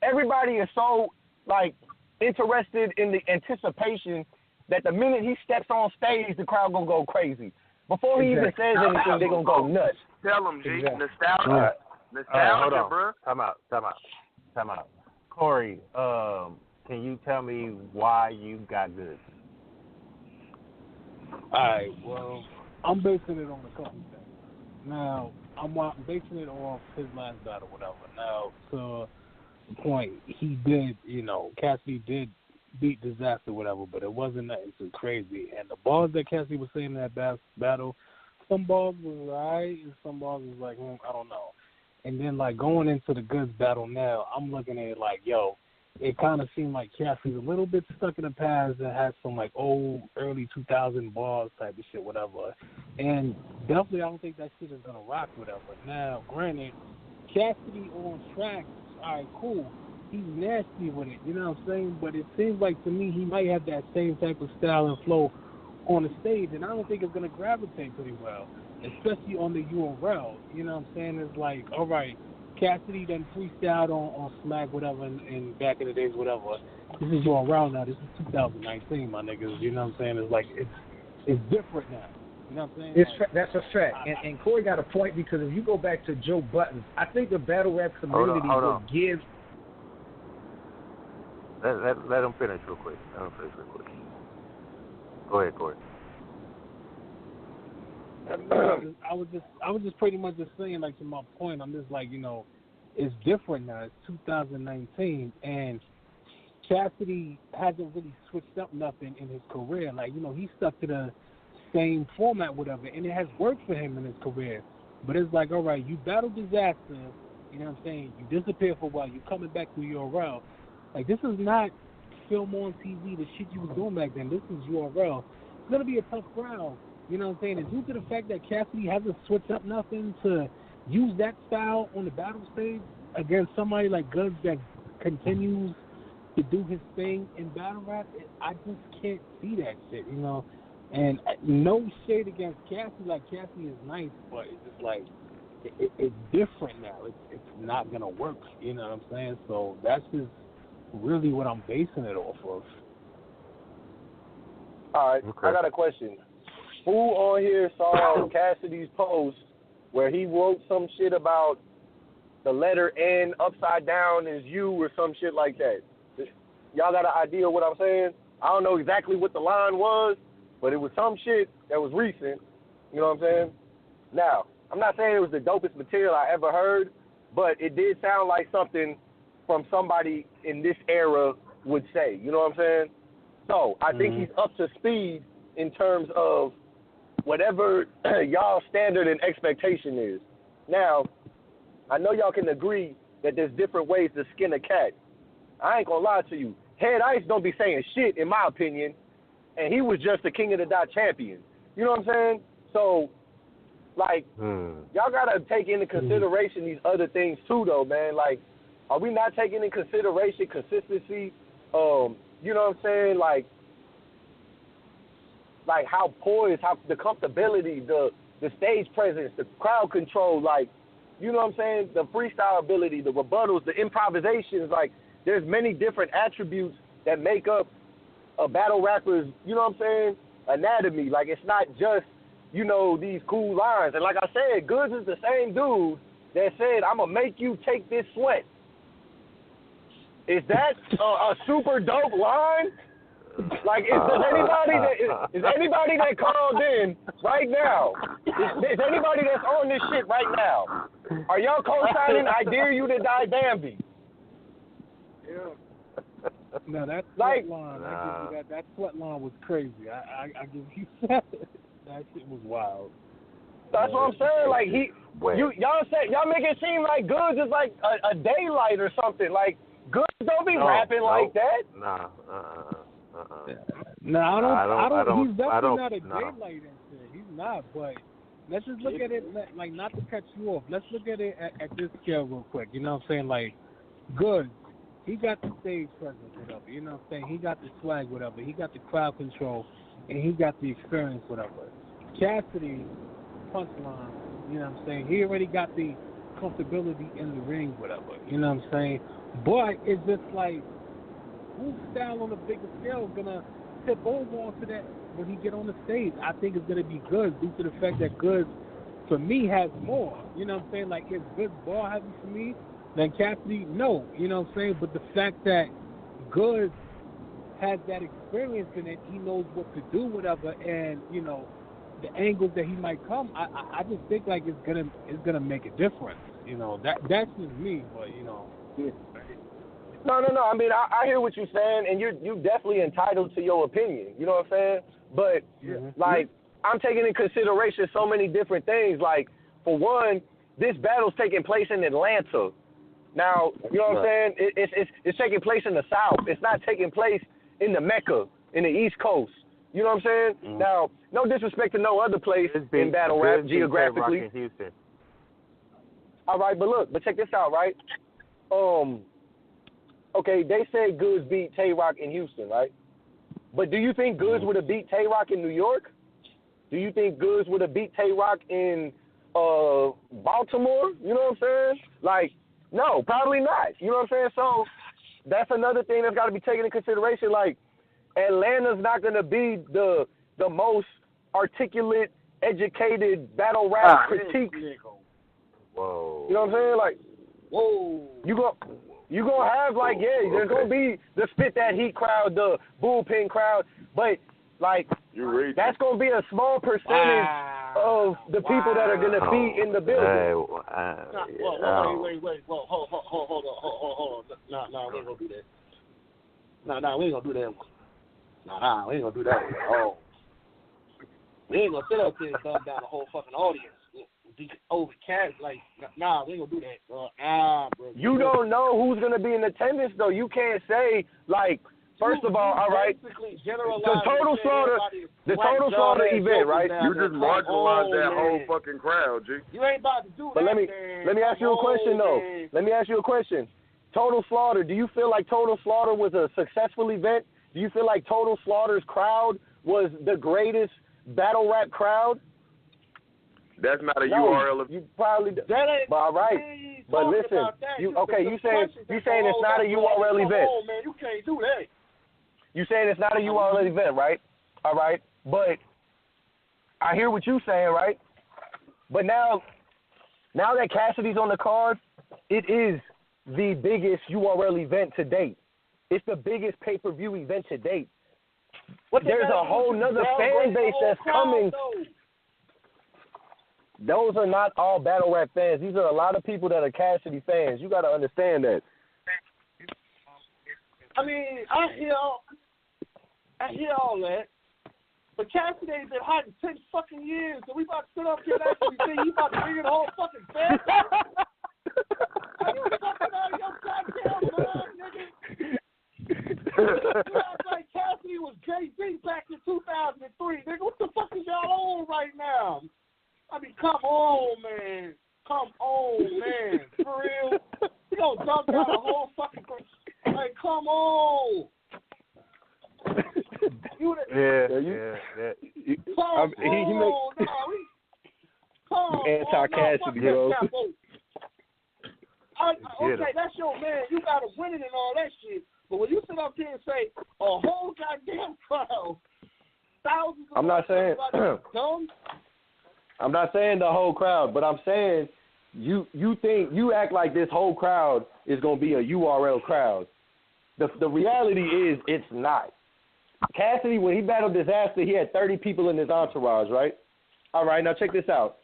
Everybody is so, like, interested in the anticipation that the minute he steps on stage, the crowd gonna go crazy. Before he even says anything, they gonna go nuts. Tell him, G. Exactly. Nostalgia. Nostalgia, hold on. bro. Time out. Corey, can you tell me why you got Goodz? All right, well, I'm basing it on a couple things. Now, I'm basing it off his last battle, whatever. Now, to the point, he did, Cassidy did beat Disaster, whatever, but it wasn't nothing too crazy. And the balls that Cassidy was saying in that battle, some balls was right, and some balls was like, I don't know. And then, like, going into the Goodz battle now, I'm looking at it like, it kind of seemed like Cassidy's a little bit stuck in the past and has some, like, old, early 2000 balls type of shit, whatever. And definitely I don't think that shit is going to rock, whatever. Now, granted, Cassidy on track, all right, cool. He's nasty with it, you know what I'm saying? But it seems like to me he might have that same type of style and flow on the stage, and I don't think it's going to gravitate pretty well, especially on the URL. You know what I'm saying? It's like, all right, Cassidy done freestyled on Smack, whatever, and back in the days, whatever. This is URL now. This is 2019, my niggas. You know what I'm saying? It's like it's different now. You know what I'm saying? That's a fact. And Corey got a point, because if you go back to Joe Budden, I think the battle rap community will give. Let him finish real quick. Go ahead, Corey. I was just pretty much just saying, like, to my point, I'm just like, it's different now. It's 2019, and Cassidy hasn't really switched up nothing in his career. Like, he stuck to the same format, whatever, and it has worked for him in his career. But it's like, all right, you battle Disaster, you know what I'm saying? You disappear for a while. You coming back to URL. Like, this is not film on TV, the shit you was doing back then. This is URL. It's going to be a tough crowd, you know what I'm saying? And due to the fact that Cassidy hasn't switched up nothing to use that style on the battle stage against somebody like Goodz that continues to do his thing in battle rap, I just can't see that shit, And no shade against Cassidy. Like, Cassidy is nice, but it's just like, it's different now. It's not going to work, you know what I'm saying? So that's just really what I'm basing it off of. All right, okay. I got a question. Who on here saw Cassidy's post where he wrote some shit about the letter N upside down is you or some shit like that? Y'all got an idea of what I'm saying? I don't know exactly what the line was, but it was some shit that was recent. You know what I'm saying? Now, I'm not saying it was the dopest material I ever heard, but it did sound like something from somebody in this era would say. You know what I'm saying? So I think he's up to speed in terms of whatever y'all standard and expectation is. Now, I know y'all can agree that there's different ways to skin a cat. I ain't gonna lie to you. Head Ice don't be saying shit, in my opinion, and he was just the King of the Dot champion. You know what I'm saying? So, like, y'all gotta take into consideration these other things too, though, man. Like, are we not taking into consideration consistency? You know what I'm saying? Like how poised, how the comfortability, the stage presence, the crowd control, like, you know what I'm saying? The freestyle ability, the rebuttals, the improvisations, like, there's many different attributes that make up a battle rapper's, you know what I'm saying, anatomy. Like, it's not just, these cool lines. And like I said, Goodz is the same dude that said, I'm going to make you take this sweat. Is that a super dope line? Like, is anybody that called in right now, is anybody that's on this shit right now, are y'all co-signing I Dare You to Die Bambi? Yeah. No, that sweat line, I give you that sweat line was crazy. I give you that. That shit was wild. That's what I'm saying. Like, y'all make it seem like Goodz is like a daylight or something. Like, Goodz don't be rapping like that. Nah. No, I don't. He's definitely not a daylight instant. He's not. But let's just look at it like, not to cut you off. Let's look at it at this scale real quick. You know what I'm saying? Like, Goodz, he got the stage presence, whatever. You know what I'm saying? He got the swag, whatever. He got the crowd control, and he got the experience, whatever. Cassidy, punchline. You know what I'm saying? He already got the comfortability in the ring, whatever. You know what I'm saying? But it's just like, whose style on the bigger scale is gonna tip over onto that when he get on the stage? I think it's gonna be Goodz due to the fact that Goodz, for me, has more. You know what I'm saying? Like, is Goodz ball heavy for me than Cassidy? No. You know what I'm saying? But the fact that Goodz has that experience in it, he knows what to do, whatever, and you know the angles that he might come. I just think like it's gonna make a difference. You know, that's just me, but you know. Yeah. No. I mean, I hear what you're saying, and you're definitely entitled to your opinion. You know what I'm saying? But like, I'm taking in consideration so many different things. Like, for one, this battle's taking place in Atlanta. Now, you know what I'm saying? It's taking place in the South. It's not taking place in the Mecca, in the East Coast. You know what I'm saying? Now, no disrespect to no other place in battle rap geographically. Houston. All right, but check this out, right? Okay, they said Goodz beat Tay-Rock in Houston, right? But do you think Goodz would have beat Tay-Rock in New York? Do you think Goodz would have beat Tay-Rock in Baltimore? You know what I'm saying? Like, no, probably not. You know what I'm saying? So that's another thing that's got to be taken into consideration. Like, Atlanta's not going to be the most articulate, educated battle rap critique. Whoa. You know what I'm saying? Like, whoa. You gonna have, like, there's gonna be the spit that heat crowd, the bullpen crowd, but like that's gonna be a small percentage of the people that are gonna be in the building. Wait, hold on. No, we ain't gonna do that. No, we ain't gonna do that. Nah, we ain't gonna do that. Oh, we ain't gonna sit up here and dumb down the whole fucking audience. Over cash, like, nah, we ain't gonna do that. Bro. You don't know who's gonna be in attendance, though. You can't say, like, first of all right, the total slaughter event, right? You just marginalized that whole fucking crowd, G. You ain't about to do but that. Let me ask you a question, though. Man. Let me ask you a question. Total Slaughter, do you feel like Total Slaughter was a successful event? Do you feel like Total Slaughter's crowd was the greatest battle rap crowd? That's not a URL of you probably but all right. But listen, you saying it's not a URL event. Oh man, you can't do that. You saying it's not a URL event, right? All right. But I hear what you saying, right? But now that Cassidy's on the card, it is the biggest URL event to date. It's the biggest pay-per-view event to date. There's a whole nother fan base that's coming. Those are not all battle rap fans. These are a lot of people that are Cassidy fans. You got to understand that. I mean, I hear all that, but Cassidy's been hot in 10 fucking years, so we about to sit up here and actually say you about to bring in the whole fucking fan. Are you fucking out of your goddamn mind, nigga? You act like Cassidy was Jay-Z back in 2003, nigga. What the fuck is y'all on right now? I mean, come on, man. For real. You don't dump down the whole fucking thing. Like, come on. Anti-Cassidy, bro. Okay, that's your man. You got to win it and all that shit. But when you sit up here and say a whole goddamn crowd, thousands of I'm not saying the whole crowd, but I'm saying you act like this whole crowd is gonna be a URL crowd. The reality is it's not. Cassidy, when he battled Disaster, he had 30 people in his entourage, right? All right, now check this out.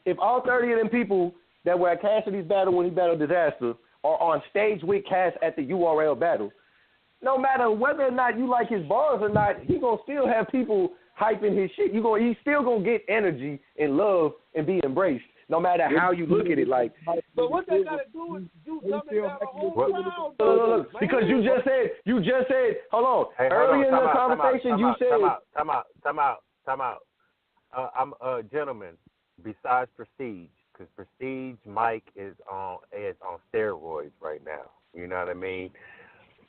If all 30 of them people that were at Cassidy's battle when he battled Disaster are on stage with Cass at the URL battle, no matter whether or not you like his bars or not, he gonna still have people hyping his shit. He's still gonna get energy and love and be embraced. No matter how you look at it, like. But what that got to do with you dumbing down the whole crowd? Look, because you just said, hold on. Hey, Earlier in the time conversation, out, you said. Time out. I'm a gentleman. Besides Prestige, because Prestige Mike is on steroids right now. You know what I mean?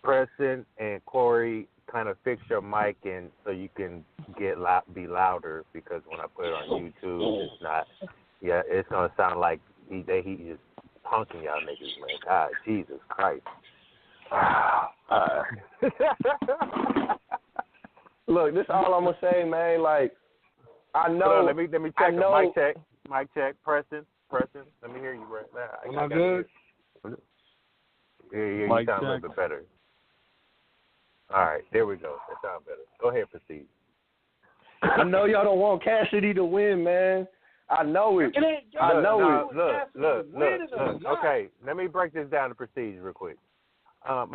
Preston and Corey kind of fix your mic in so you can be louder, because when I put it on YouTube, it's not. Yeah, it's gonna sound like he just punking y'all niggas, man. God, Jesus Christ. Look, this is all I'm gonna say, man. Like, I know. Let me check. Mic check. Preston. Let me hear you right now. Am I good? Yeah, you Mic sound check. a little bit better. All right, there we go. That sounds better. Go ahead, proceed. I know y'all don't want Cassidy to win, man. I know it. Look. Okay, let me break this down to Prestige real quick. I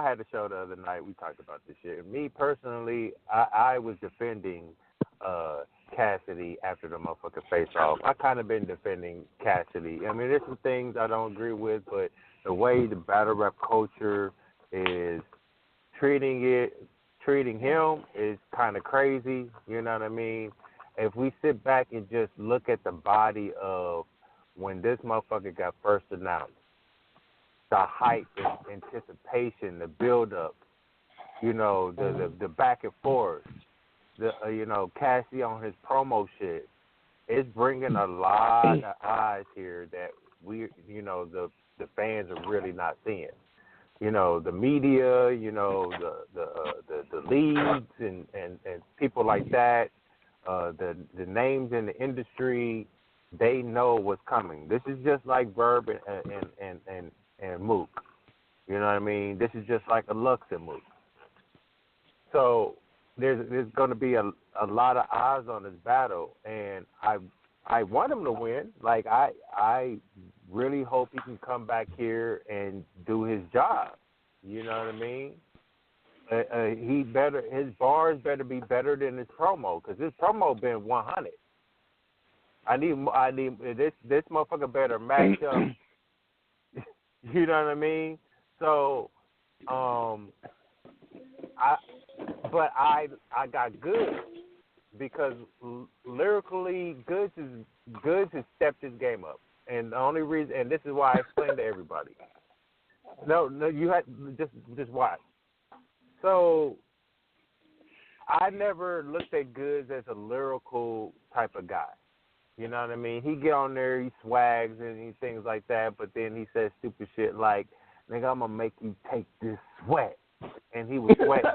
had a show the other night. We talked about this shit. Me personally, I was defending Cassidy after the motherfucker face off. I kind of been defending Cassidy. I mean, there's some things I don't agree with, but the way the battle rap culture is treating him is kind of crazy. You know what I mean? If we sit back and just look at the body of when this motherfucker got first announced, the hype and anticipation, the build-up, the back and forth, Cassidy on his promo shit, it's bringing a lot of eyes here that the fans are really not seeing. The media, the leagues and people like that, the names in the industry, they know what's coming. This is just like Verb and Mook. You know what I mean? This is just like a Lux and Mook. So there's going to be a lot of eyes on this battle, and I want him to win. Like, I really hope he can come back here and do his job. You know what I mean? His bars better be better than his promo, because his promo been 100. I need this motherfucker better match up. You know what I mean? So, I got Goodz, because lyrically, Goodz has stepped his game up, and the only reason, and this is why I explained to everybody. No, you had just watch. So, I never looked at Goodz as a lyrical type of guy. You know what I mean? He get on there, he swags and things like that, but then he says stupid shit like, "Nigga, I'm gonna make you take this sweat," and he was sweating.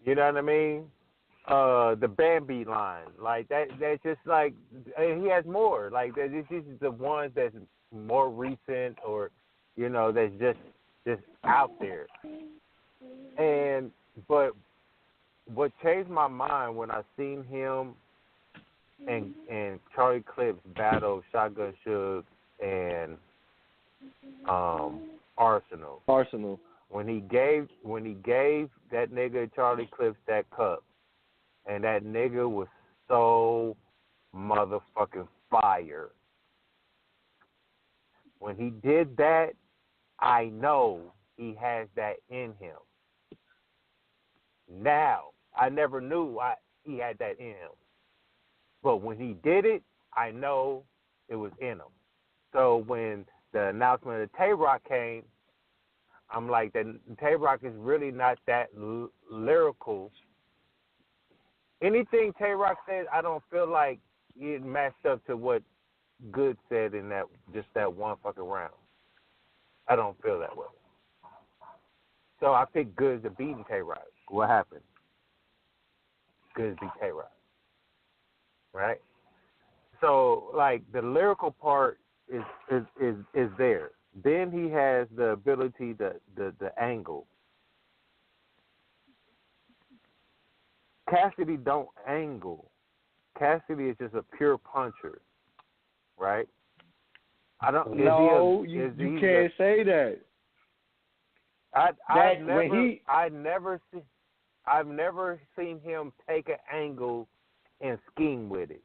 You know what I mean? The Bambi line, like that's just like, and he has more. Like, this is the ones that's more recent, or that's just out there. But what changed my mind when I seen him and Charlie Clips battle Shotgun Suge and Arsenal. When he gave that nigga Charlie Clips that cup, and that nigga was so motherfucking fire. When he did that, I know he has that in him. Now, I never knew he had that in him. But when he did it, I know it was in him. So when the announcement of Tay-Rock came, I'm like, that Tay-Rock is really not that lyrical. Anything Tay-Rock said, I don't feel like it matched up to what Goodz said in that one fucking round. I don't feel that way. So I picked Goodz to beat Tay-Rock. What happened? Goodz beat Tay-Rock. Right? So, like, the lyrical part is there. Then he has the ability, the angle. Cassidy don't angle. Cassidy is just a pure puncher, right? I don't. No, you can't say that. I've never seen him take an angle and scheme with it.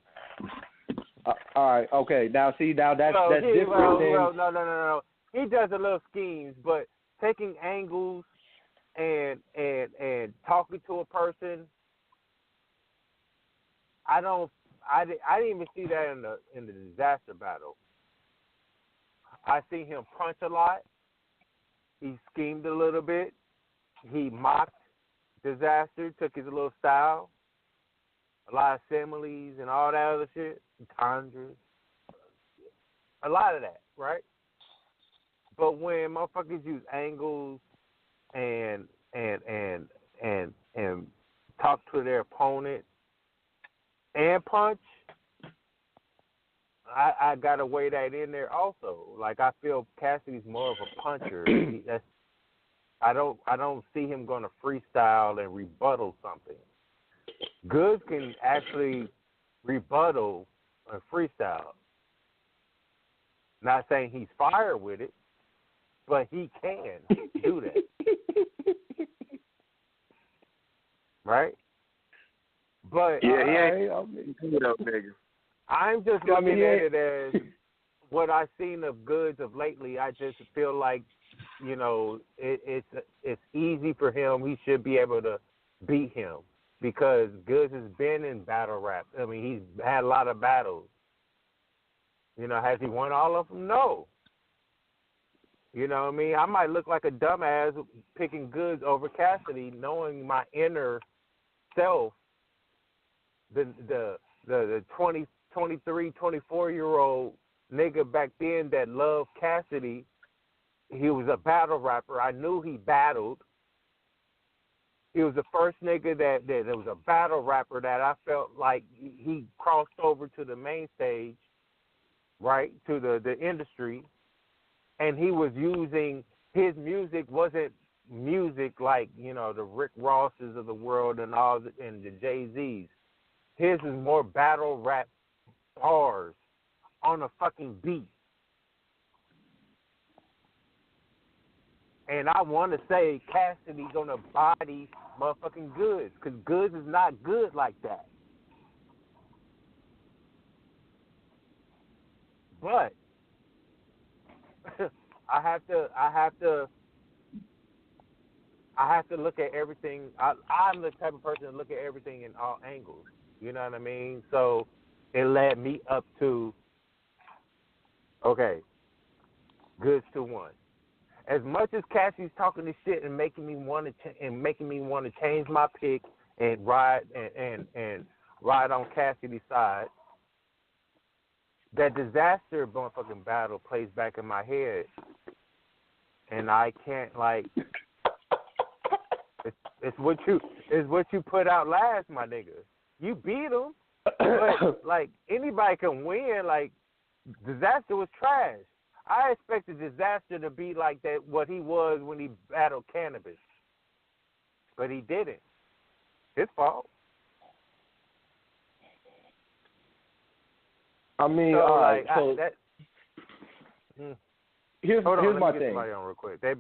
All right, okay. Now that's different than. No. He does a little schemes, but taking angles and talking to a person, I didn't even see that in the disaster battle. I see him punch a lot. He schemed a little bit. He mocked disaster, took his little style, a lot of similes and all that other shit, entendres, a lot of that, right? But when motherfuckers use angles and talk to their opponent and punch, I gotta weigh that in there also. Like, I feel Cassidy's more of a puncher. I don't see him going to freestyle and rebuttal something. Goodz can actually rebuttal and freestyle. Not saying he's fire with it, but he can do that. Right? But I'm just looking at it as what I've seen of Goodz of lately. I just feel like, you know, it's easy for him. He should be able to beat him because Goodz has been in battle rap. I mean, he's had a lot of battles. You know, has he won all of them? No. You know what I mean? I might look like a dumbass picking Goodz over Cassidy, knowing my inner self, the 20, 23, 24-year-old nigga back then that loved Cassidy. He was a battle rapper. I knew he battled. He was the first nigga that was a battle rapper that I felt like he crossed over to the main stage, right, to the industry, and he was using, his music wasn't music like, you know, the Rick Rosses of the world and the Jay-Z's. His is more battle rap bars on a fucking beat. And I want to say Cassidy's going to body motherfucking Goodz, because Goodz is not good like that. But I have to look at everything. I'm the type of person to look at everything in all angles. You know what I mean? So it led me up to, okay, Goodz 2-1. As much as Cassie's talking this shit and making me want to change my pick and ride on Cassidy's side, that disaster motherfucking battle plays back in my head, and I can't, like, it's what you put out last, my nigga. You beat him, but like anybody can win. Like, disaster was trash. I expected disaster to be like that, what he was when he battled Cannabis, but he didn't. His fault. I mean, so, all right. Like, so here's my thing. Somebody on real quick. They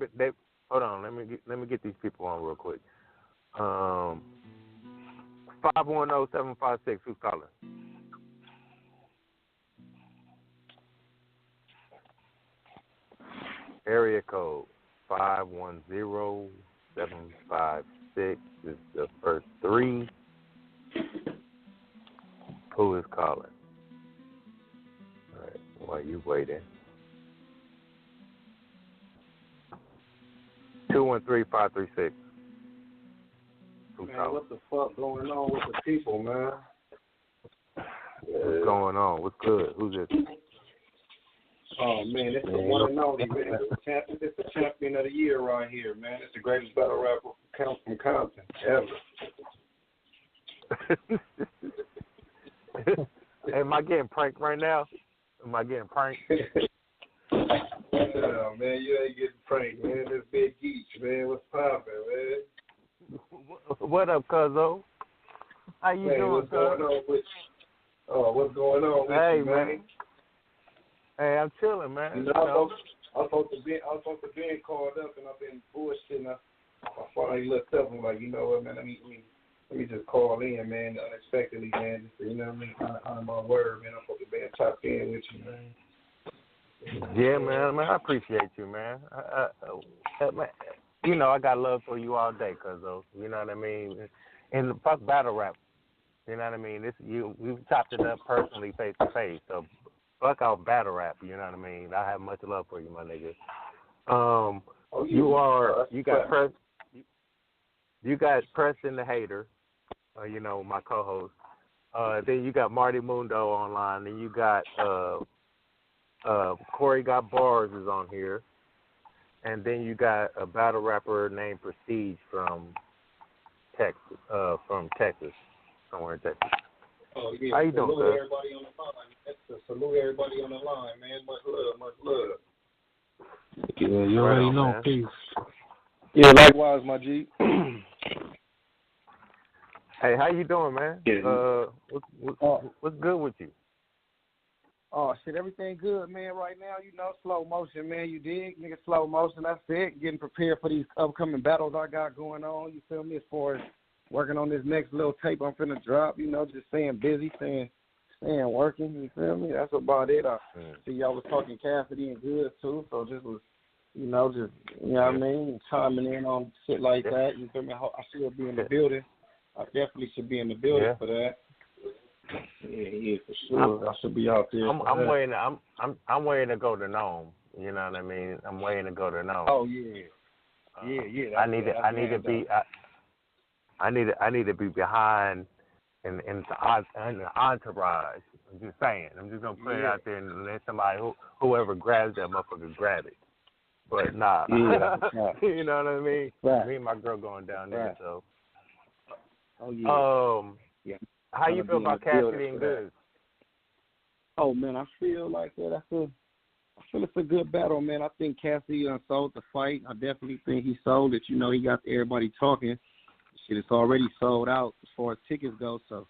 hold on. Let me get these people on real quick. 510-756. Who's calling? Area code 510-756 is the first three. Who is calling? All right, while you waiting. 213-536. Who's man, calling? what the fuck going on with the people, man? What's going on? What's good? Who's this? Oh, man, it's the one and only, man. It's the champion of the year right here, man. It's the greatest battle rapper from Compton ever. Am I getting pranked right now? Am I getting pranked? No, man, you ain't getting pranked, man. This big Geechi, man. What's poppin', man? What up, cuzzo? How you doing, what's going on with you? Oh, what's going on with you, man? Hey, I'm chilling, man. You know, I was supposed to be called up, and I've been bullshitting. I finally looked up and like, you know what, man? Let me let me just call in, man, unexpectedly, man. Just to, you know what I mean? Honor my word, man. I'm supposed to be tapped in with you, man. Yeah, man. I appreciate you, man. Man, you know, I got love for you all day, cuzzo. You know what I mean? And fuck battle rap. You know what I mean? We've chopped it up personally, face to face. So fuck out battle rap. You know what I mean? I have much love for you, my nigga. You got Preston the Hater, you know, my co-host. Then you got Marty Mundo online. Then you got Corey Got Bars is on here. And then you got a battle rapper named Prestige from Texas, somewhere in Texas. Oh, yeah. How you doing, salute sir? Everybody on the line. Salute everybody on the line, man. Much love. Yeah, you already know. Man. Peace. Yeah, likewise, my G. Hey, how you doing, man? Yeah. What's good with you? Oh, shit, everything good, man, right now. You know, slow motion, man, you dig? Nigga, slow motion, that's it. Getting prepared for these upcoming battles I got going on, you feel me, as far as working on this next little tape I'm finna drop, you know, just staying busy, staying working, you feel me? That's about it. I see y'all was talking Cassidy and Goodz, too, so just was, you know what I mean, chiming in on shit like that, you feel me? I should be in the building. I definitely should be in the building for that. Yeah, for sure. I should be out there. I'm waiting. I'm waiting to go to Nome. You know what I mean? I'm waiting to go to Nome. Oh yeah. I need to be behind in the entourage. I'm just saying. I'm just gonna put it out there and let somebody whoever grabs that motherfucker grab it. But nah. You know what I mean? Right. Me and my girl going down there. So. Oh yeah. Yeah. How you feel about Cassidy and Goodz? Oh man, I feel like that. I feel it's a good battle, man. I think Cassidy sold the fight. I definitely think he sold it. You know, he got everybody talking. Shit, it's already sold out as far as tickets go. So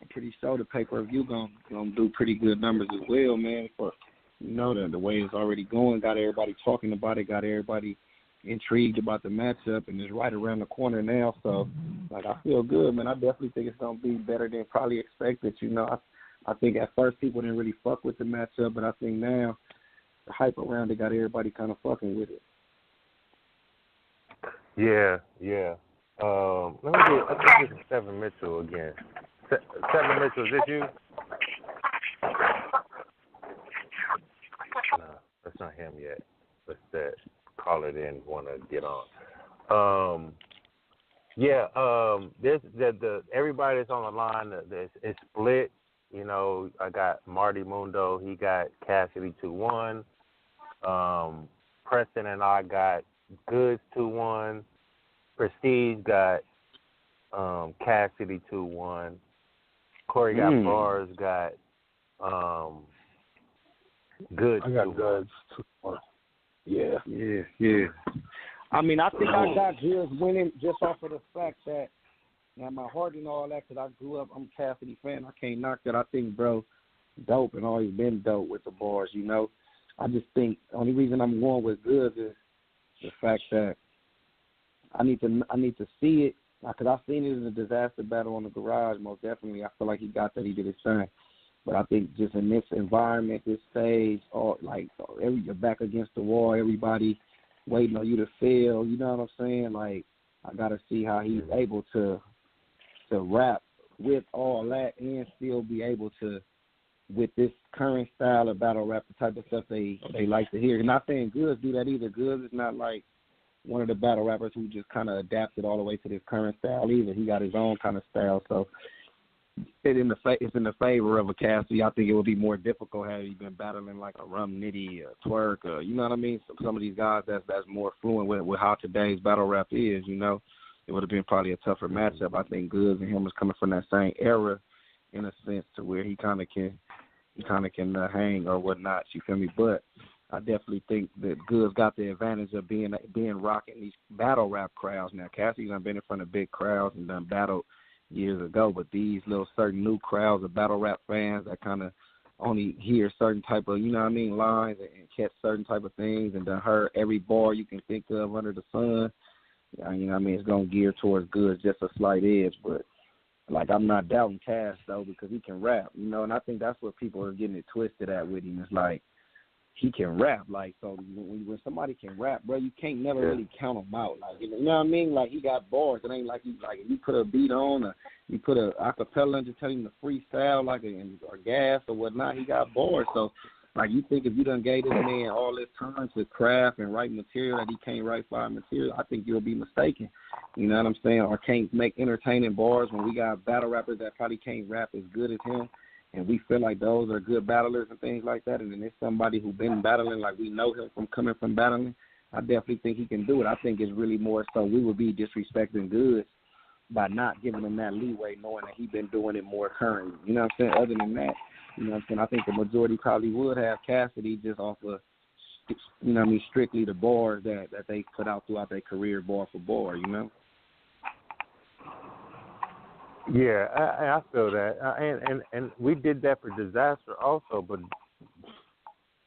I'm pretty sure the pay-per-view gonna do pretty good numbers as well, man. For you know the way it's already going, got everybody talking about it, got everybody intrigued about the matchup, and it's right around the corner now. So, like, I feel good, man. I definitely think it's going to be better than probably expected. You know, I think at first people didn't really fuck with the matchup, but I think now the hype around it got everybody kind of fucking with it. Yeah. Let me get Seven Mitchell again. Seven Mitchell, is this you? No, that's not him yet. That's that caller didn't want to get on. There's the everybody that's on the line is split. You know, I got Marty Mundo, he got Cassidy 2-1. Preston and I got Goodz 2-1. Prestige got Cassidy 2-1. Corey got Bars, got Goodz. I got Goodz 2-1. Yeah. I mean, I think I got Goodz winning just off of the fact that, now my heart and all that, because I grew up, I'm a Cassidy fan. I can't knock that. I think, bro, dope and always been dope with the bars, you know. I just think the only reason I'm going with Goodz is the fact that I need to see it, because I've seen it in the disaster battle on the garage, most definitely. I feel like he got that. He did his thing. But I think just in this environment, this stage, you're back against the wall, everybody waiting on you to fail. You know what I'm saying? Like, I got to see how he's able to rap with all that and still be able to, with this current style of battle rap, the type of stuff they like to hear. And not saying Goodz do that either. Goodz is not like one of the battle rappers who just kind of adapted all the way to this current style either. He got his own kind of style. So it's in the favor of a Cassidy. I think it would be more difficult had he been battling like a Rum Nitty, a Twerk, you know what I mean? Some of these guys that's more fluent with how today's battle rap is, you know. It would have been probably a tougher matchup. I think Goodz and him was coming from that same era in a sense to where he kind of can hang or whatnot, you feel me? But I definitely think that Goodz got the advantage of being rocking these battle rap crowds. Now, Cassidy's done been in front of big crowds and done battled years ago, but these little certain new crowds of battle rap fans that kind of only hear certain type of, you know what I mean, lines and catch certain type of things and done heard every bar you can think of under the sun. You know what I mean? It's going to gear towards Goodz, just a slight edge, but Like, I'm not doubting Cass, though, because he can rap, you know, and I think that's what people are getting it twisted at with him. It's like, he can rap. Like, so when somebody can rap, bro, you can't never really count him out. Like, you know what I mean? Like, he got bars. It ain't like if you put a beat on or you put a acapella and just tell him to freestyle, like, or gas or whatnot, he got bars. So, like, you think if you done gave this man all this time to craft and write material that he can't write fire material, I think you'll be mistaken. You know what I'm saying? Or can't make entertaining bars when we got battle rappers that probably can't rap as good as him, and we feel like those are good battlers and things like that, and then there's somebody who's been battling, like we know him from coming from battling, I definitely think he can do it. I think it's really more so we would be disrespecting Goodz by not giving him that leeway, knowing that he's been doing it more currently. You know what I'm saying? Other than that, you know what I'm saying, I think the majority probably would have Cassidy just off of, you know what I mean, strictly the bars that they put out throughout their career, bar for bar, you know? Yeah, I feel that, and we did that for Disaster also, but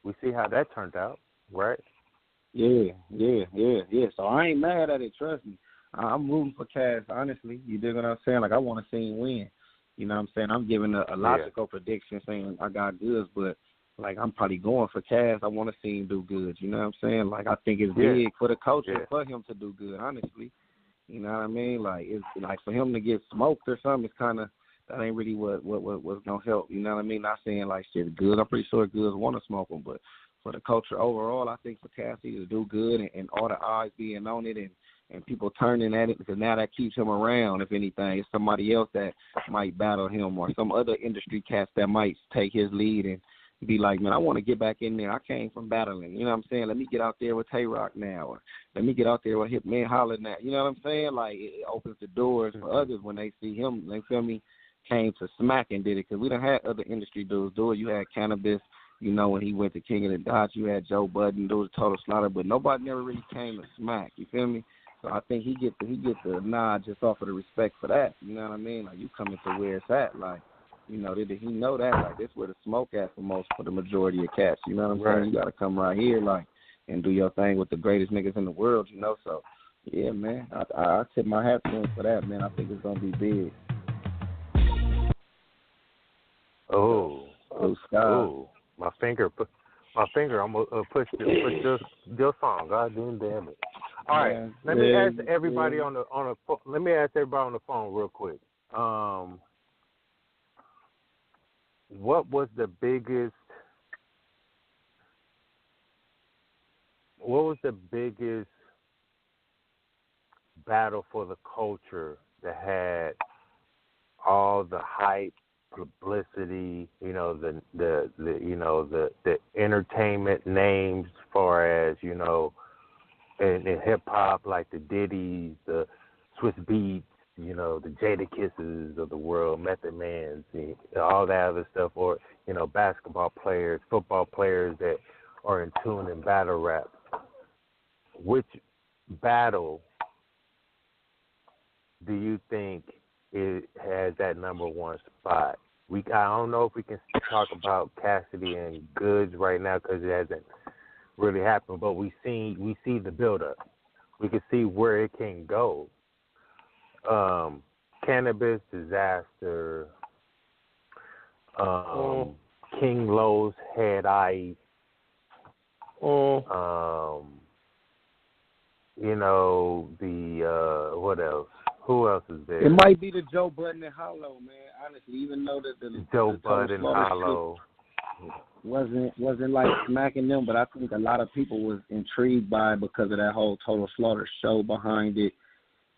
we see how that turned out, right? Yeah. So I ain't mad at it. Trust me, I'm rooting for Cass. Honestly, you dig what I'm saying? Like, I want to see him win. You know what I'm saying? I'm giving a logical prediction saying I got Goodz, but like, I'm probably going for Cass. I want to see him do good. You know what I'm saying? Like, I think it's big for the culture for him to do good. Honestly. You know what I mean? Like, it's like for him to get smoked or something, it's kind of, that ain't really what was gonna help. You know what I mean? Not saying like shit good. I'm pretty sure Goodz want to smoke him, but for the culture overall, I think for Cassidy to do good and all the eyes being on it and people turning at it, because now that keeps him around. If anything, it's somebody else that might battle him or some other industry cats that might take his lead and be like, man, I want to get back in there. I came from battling. You know what I'm saying? Let me get out there with Tay-Rock now. Or let me get out there with Hitman Holler now. You know what I'm saying? Like, it opens the doors for others when they see him. They feel me? Came to smack and did it. Because we done had other industry dudes do it. You had Cannabis, you know, when he went to King of the Dots. You had Joe Budden do the Total Slaughter. But nobody never really came to smack. You feel me? So I think he get the nod just off of the respect for that. You know what I mean? Like, you coming to where it's at. Like, you know, did he know that? Like, this where the smoke at for the majority of cats. You know what I'm saying? You got to come right here, like, and do your thing with the greatest niggas in the world, you know? So, yeah, man, I tip my hat to him for that, man. I think it's going to be big. Oh, my finger almost pushed your song. God damn it. All right, let me ask everybody on the phone real quick. What was the biggest battle for the culture that had all the hype, publicity, you know, the entertainment names, as far as, you know, in hip hop, like the Diddy's, the Swiss Beats, you know, the Jada Kisses of the world, Method Man's, all that other stuff, or, you know, basketball players, football players that are in tune in battle rap. Which battle do you think it has that number one spot? I don't know if we can talk about Cassidy and Goodz right now because it hasn't really happened, but we see the build-up. We can see where it can go. Cannabis, Disaster, King Lowe's Head Ice, you know, what else? Who else is there? It might be the Joe Budden and Hollow, man. Honestly, even though the Joe Budden and Hollow wasn't like smacking them, but I think a lot of people was intrigued by it because of that whole Total Slaughter show behind it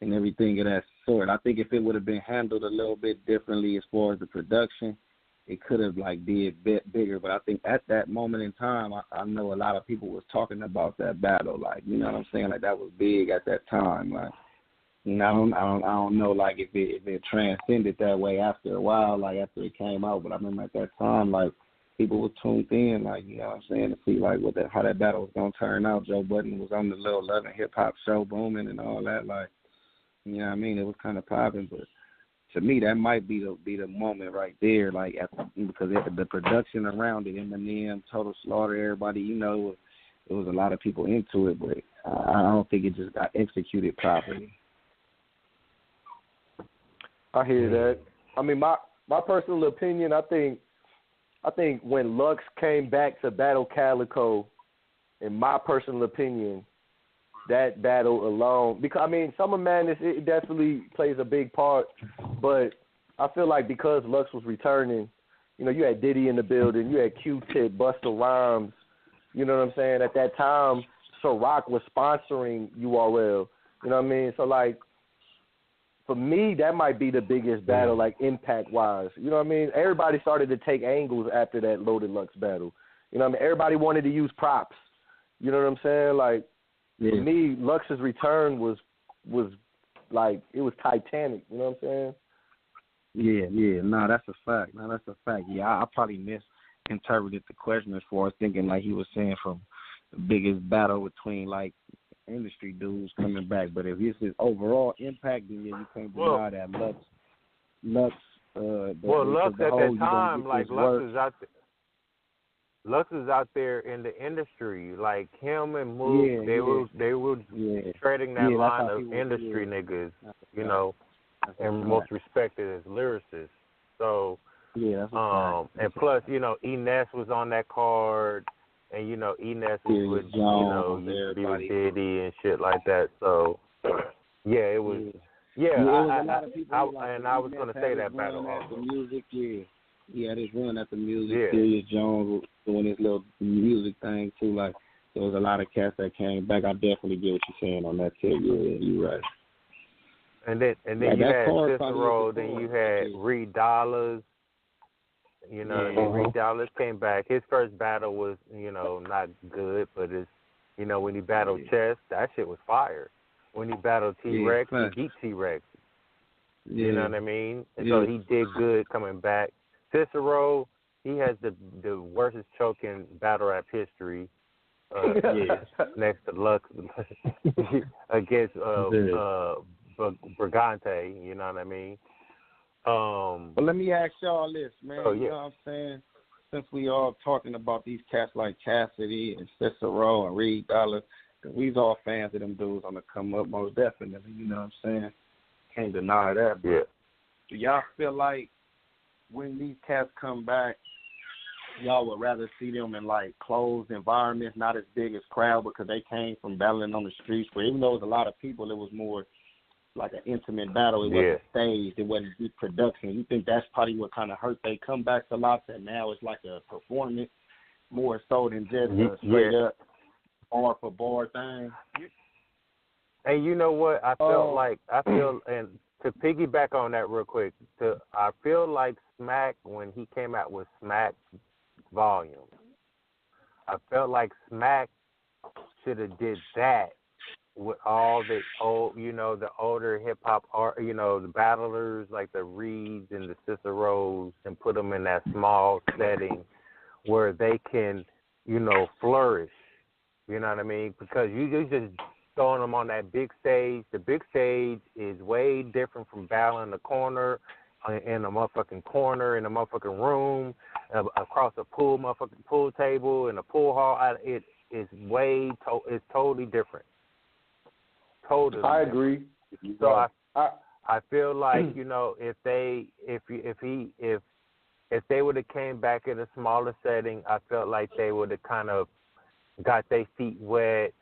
and everything of that sort. I think if it would have been handled a little bit differently as far as the production, it could have like been a bit bigger. But I think at that moment in time, I know a lot of people was talking about that battle. Like, you know what I'm saying? Like, that was big at that time. Like, you know, I don't know, like, if it transcended that way after a while, like after it came out. But I remember at that time, like, people were tuned in, like, you know what I'm saying, to see like how that battle was gonna turn out. Joe Budden was on the Lil 11 hip hop show booming and all that, like, you know what I mean? It was kind of popping, but to me, that might be the moment right there, like, because the production around it, Eminem, Total Slaughter, everybody, you know, it was a lot of people into it, but I don't think it just got executed properly. I hear that. I mean, my personal opinion, I think when Lux came back to battle Calico, in my personal opinion, that battle alone, because I mean, Summer Madness, it definitely plays a big part, but I feel like because Lux was returning, you know, you had Diddy in the building, you had Q-Tip, Busta Rhymes, you know what I'm saying? At that time, Ciroc was sponsoring URL, you know what I mean? So, like, for me, that might be the biggest battle, like, impact-wise. You know what I mean? Everybody started to take angles after that Loaded Lux battle. You know what I mean? Everybody wanted to use props. You know what I'm saying? Like, for me, Lux's return was like, it was titanic. You know what I'm saying? Yeah. No, that's a fact. Yeah, I probably misinterpreted the question as far as thinking like he was saying from the biggest battle between, like, industry dudes coming back. But if this is overall impact, then you can't deny that Lux Lux at that time, like, Lux is out there in the industry, like him and Mook. They were treading that line of industry niggas, you know, and most respected as lyricists. So, and plus, you know, E-Ness was on that card, and you know, E-Ness was with, you know, used to be with Diddy and shit like that. So, yeah, it was. Yeah, I was gonna say that battle also. He had his run at the music. Serious Jones was doing his little music thing too. Like, there was a lot of cats that came back. I definitely get what you're saying on that tip. Yeah, you're right. And then you had Cicero. Then you had Reed Dollars. You know, Reed Dollars came back. His first battle was, you know, not good, but it's, you know, when he battled Chess, that shit was fire. When he battled T-Rex, he beat T-Rex. You know what I mean? And so he did good coming back. Cicero, he has the worst choking battle rap history. Next to Lux against Brigante. You know what I mean? But let me ask y'all this, man. You know what I'm saying? Since we all talking about these cats like Cassidy and Cicero and Reed Dollar, because we's all fans of them dudes on the come up, most definitely. You know what I'm saying? Can't deny that. But do y'all feel like when these cats come back, y'all would rather see them in, like, closed environments, not as big as crowd, because they came from battling on the streets, where even though it was a lot of people, it was more like an intimate battle. It wasn't staged. It wasn't big production. You think that's probably what kind of hurt they comebacks a lot, that now it's like a performance more so than just a straight up bar for bar thing? And you know what? I feel, and to piggyback on that real quick, I feel like Smack, when he came out with Smack Volume, I felt like Smack should have did that with all the old, you know, the older hip hop art, you know, the battlers like the Reeds and the Ciceros, and put them in that small setting where they can, you know, flourish. You know what I mean? Because you just throwing them on that big stage. The big stage is way different from battling the corner, in a motherfucking corner, in a motherfucking room, across a motherfucking pool table, in a pool hall. It is it's totally different. Totally. I agree. So I feel like, you know, if they would have came back in a smaller setting, I felt like they would have kind of got their feet wet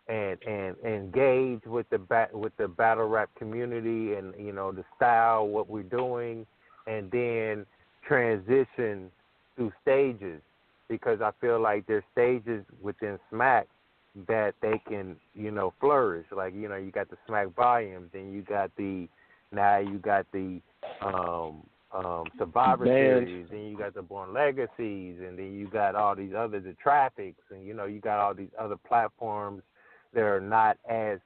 and engaged with the battle rap community and, you know, the style, what we're doing, and then transition through stages, because I feel like there's stages within Smack that they can, you know, flourish. Like, you know, you got the Smack Volume, then you got the Survivor Series, then you got the Born Legacies, and then you got all these other, the Traffics, and, you know, you got all these other platforms that are not as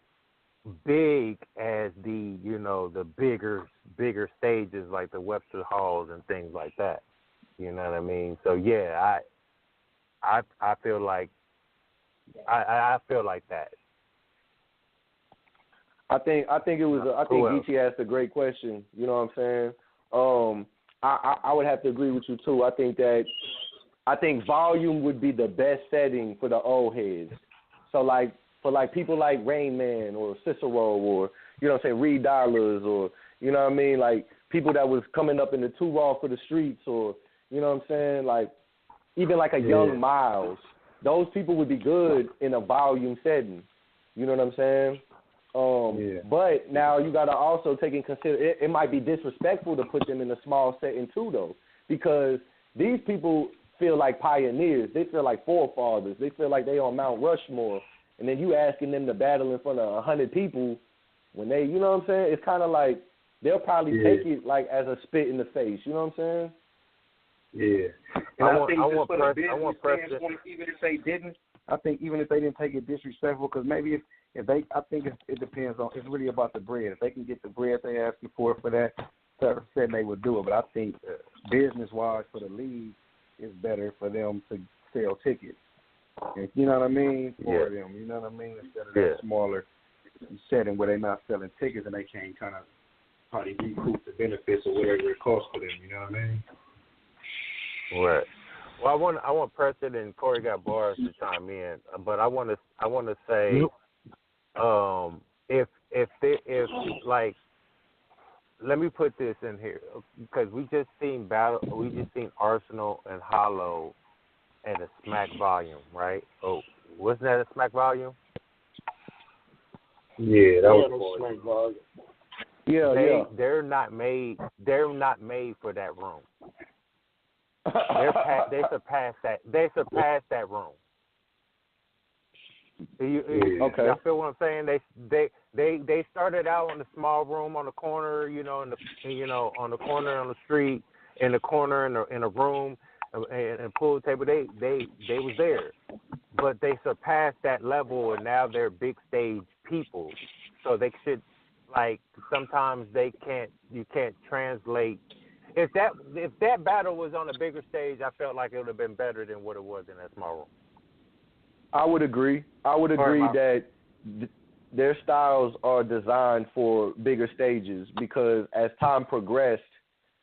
big as the, you know, the bigger stages like the Webster Halls and things like that. You know what I mean? So yeah, I feel like I feel like that. I think it was. I think Geechi asked a great question. You know what I'm saying? I would have to agree with you too. I think Volume would be the best setting for the old heads. So like for like people like Rain Man or Cicero or, you know what I'm saying, Reed Dollars, or, you know what I mean, like people that was coming up in the too raw for the streets, or you know what I'm saying, like even like a young Miles. Those people would be good in a volume setting. You know what I'm saying? But now you got to also take in consideration, it might be disrespectful to put them in a small setting too, though, because these people feel like pioneers. They feel like forefathers. They feel like they on Mount Rushmore. And then you asking them to battle in front of 100 people when they, you know what I'm saying? It's kind of like they'll probably take it like as a spit in the face. You know what I'm saying? Yeah. And I think just for the business standpoint, even if they didn't, I think even if they didn't take it disrespectful, because maybe if they, I think it depends on, it's really about the bread. If they can get the bread they asking for that, said they would do it. But I think business-wise for the league, it's better for them to sell tickets. And, you know what I mean? For them, you know what I mean? Instead of that smaller setting where they're not selling tickets and they can't kind of probably recoup the benefits or whatever it costs for them. You know what I mean? Right. Well, I want Preston and Corey got bars to chime in, but I want to say, if like, let me put this in here because we just seen Arsenal and Hollow at a smack volume, right? Oh, wasn't that a smack volume? Yeah, that was a smack volume. Yeah, They're not made for that room. They surpassed that. They surpassed that room. Okay. Y'all feel what I'm saying? They started out in a small room on the corner, on the corner on the street, in the corner in a room, and pool table. They was there, but they surpassed that level, and now they're big stage people. So they should, like, sometimes you can't translate. If that battle was on a bigger stage, I felt like it would have been better than what it was in that small room. I would agree. That their styles are designed for bigger stages because as time progressed,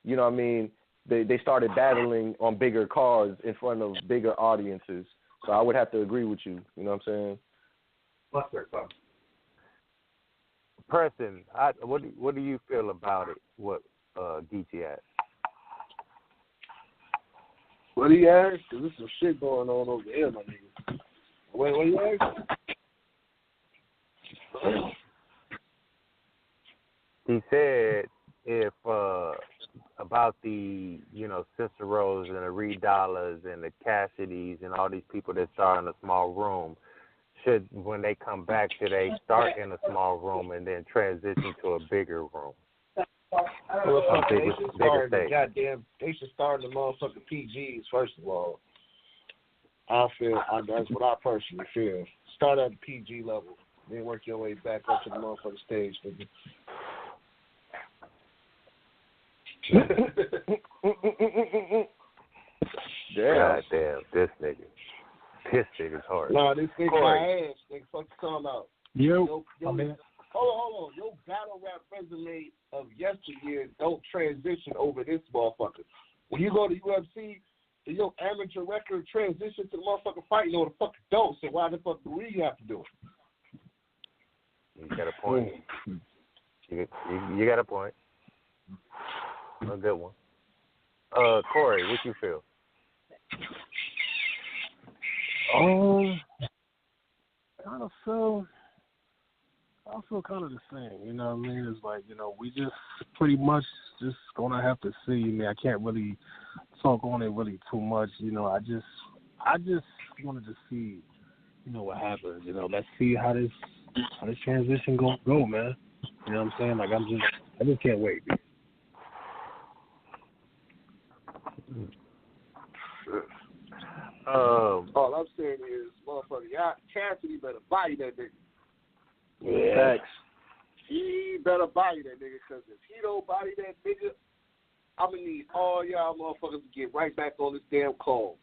you know what I mean, they started battling on bigger cards in front of bigger audiences. So I would have to agree with you. You know what I'm saying? Preston, what do you feel about it? What Geechi asked? What do you ask? Because there's some shit going on over here, my nigga. Wait, what do you ask? He said if about the Ciceros and the Reed Dollars and the Cassidys and all these people that start in a small room, when they come back, should they start in a small room and then transition to a bigger room? They should start in the motherfucking PGs first of all. That's what I personally feel. Start at the PG level, then work your way back up to the motherfucking stage. God damn, this nigga's hard. Nah, this nigga my ass. Nigga, fuck you talking about? Yo, hold on. Your battle rap resume of yesteryear don't transition over this motherfucker. When you go to UFC, your amateur record transition to the motherfucking fight, the fuck it don't. So why the fuck do we have to do it? You got a point. You got a point. A good one. Corey, what you feel? I feel kind of the same, you know what I mean? It's like, we just pretty much just gonna have to see. I mean, I can't really talk on it really too much, I just wanted to see, what happens. Let's see how this transition gonna go, man. You know what I'm saying? Like I just can't wait. All I'm saying is, motherfucker, Cassidy better body that nigga. Yeah. Facts. He better body that nigga, because if he don't body that nigga, I'm going to need all y'all motherfuckers to get right back on this damn call.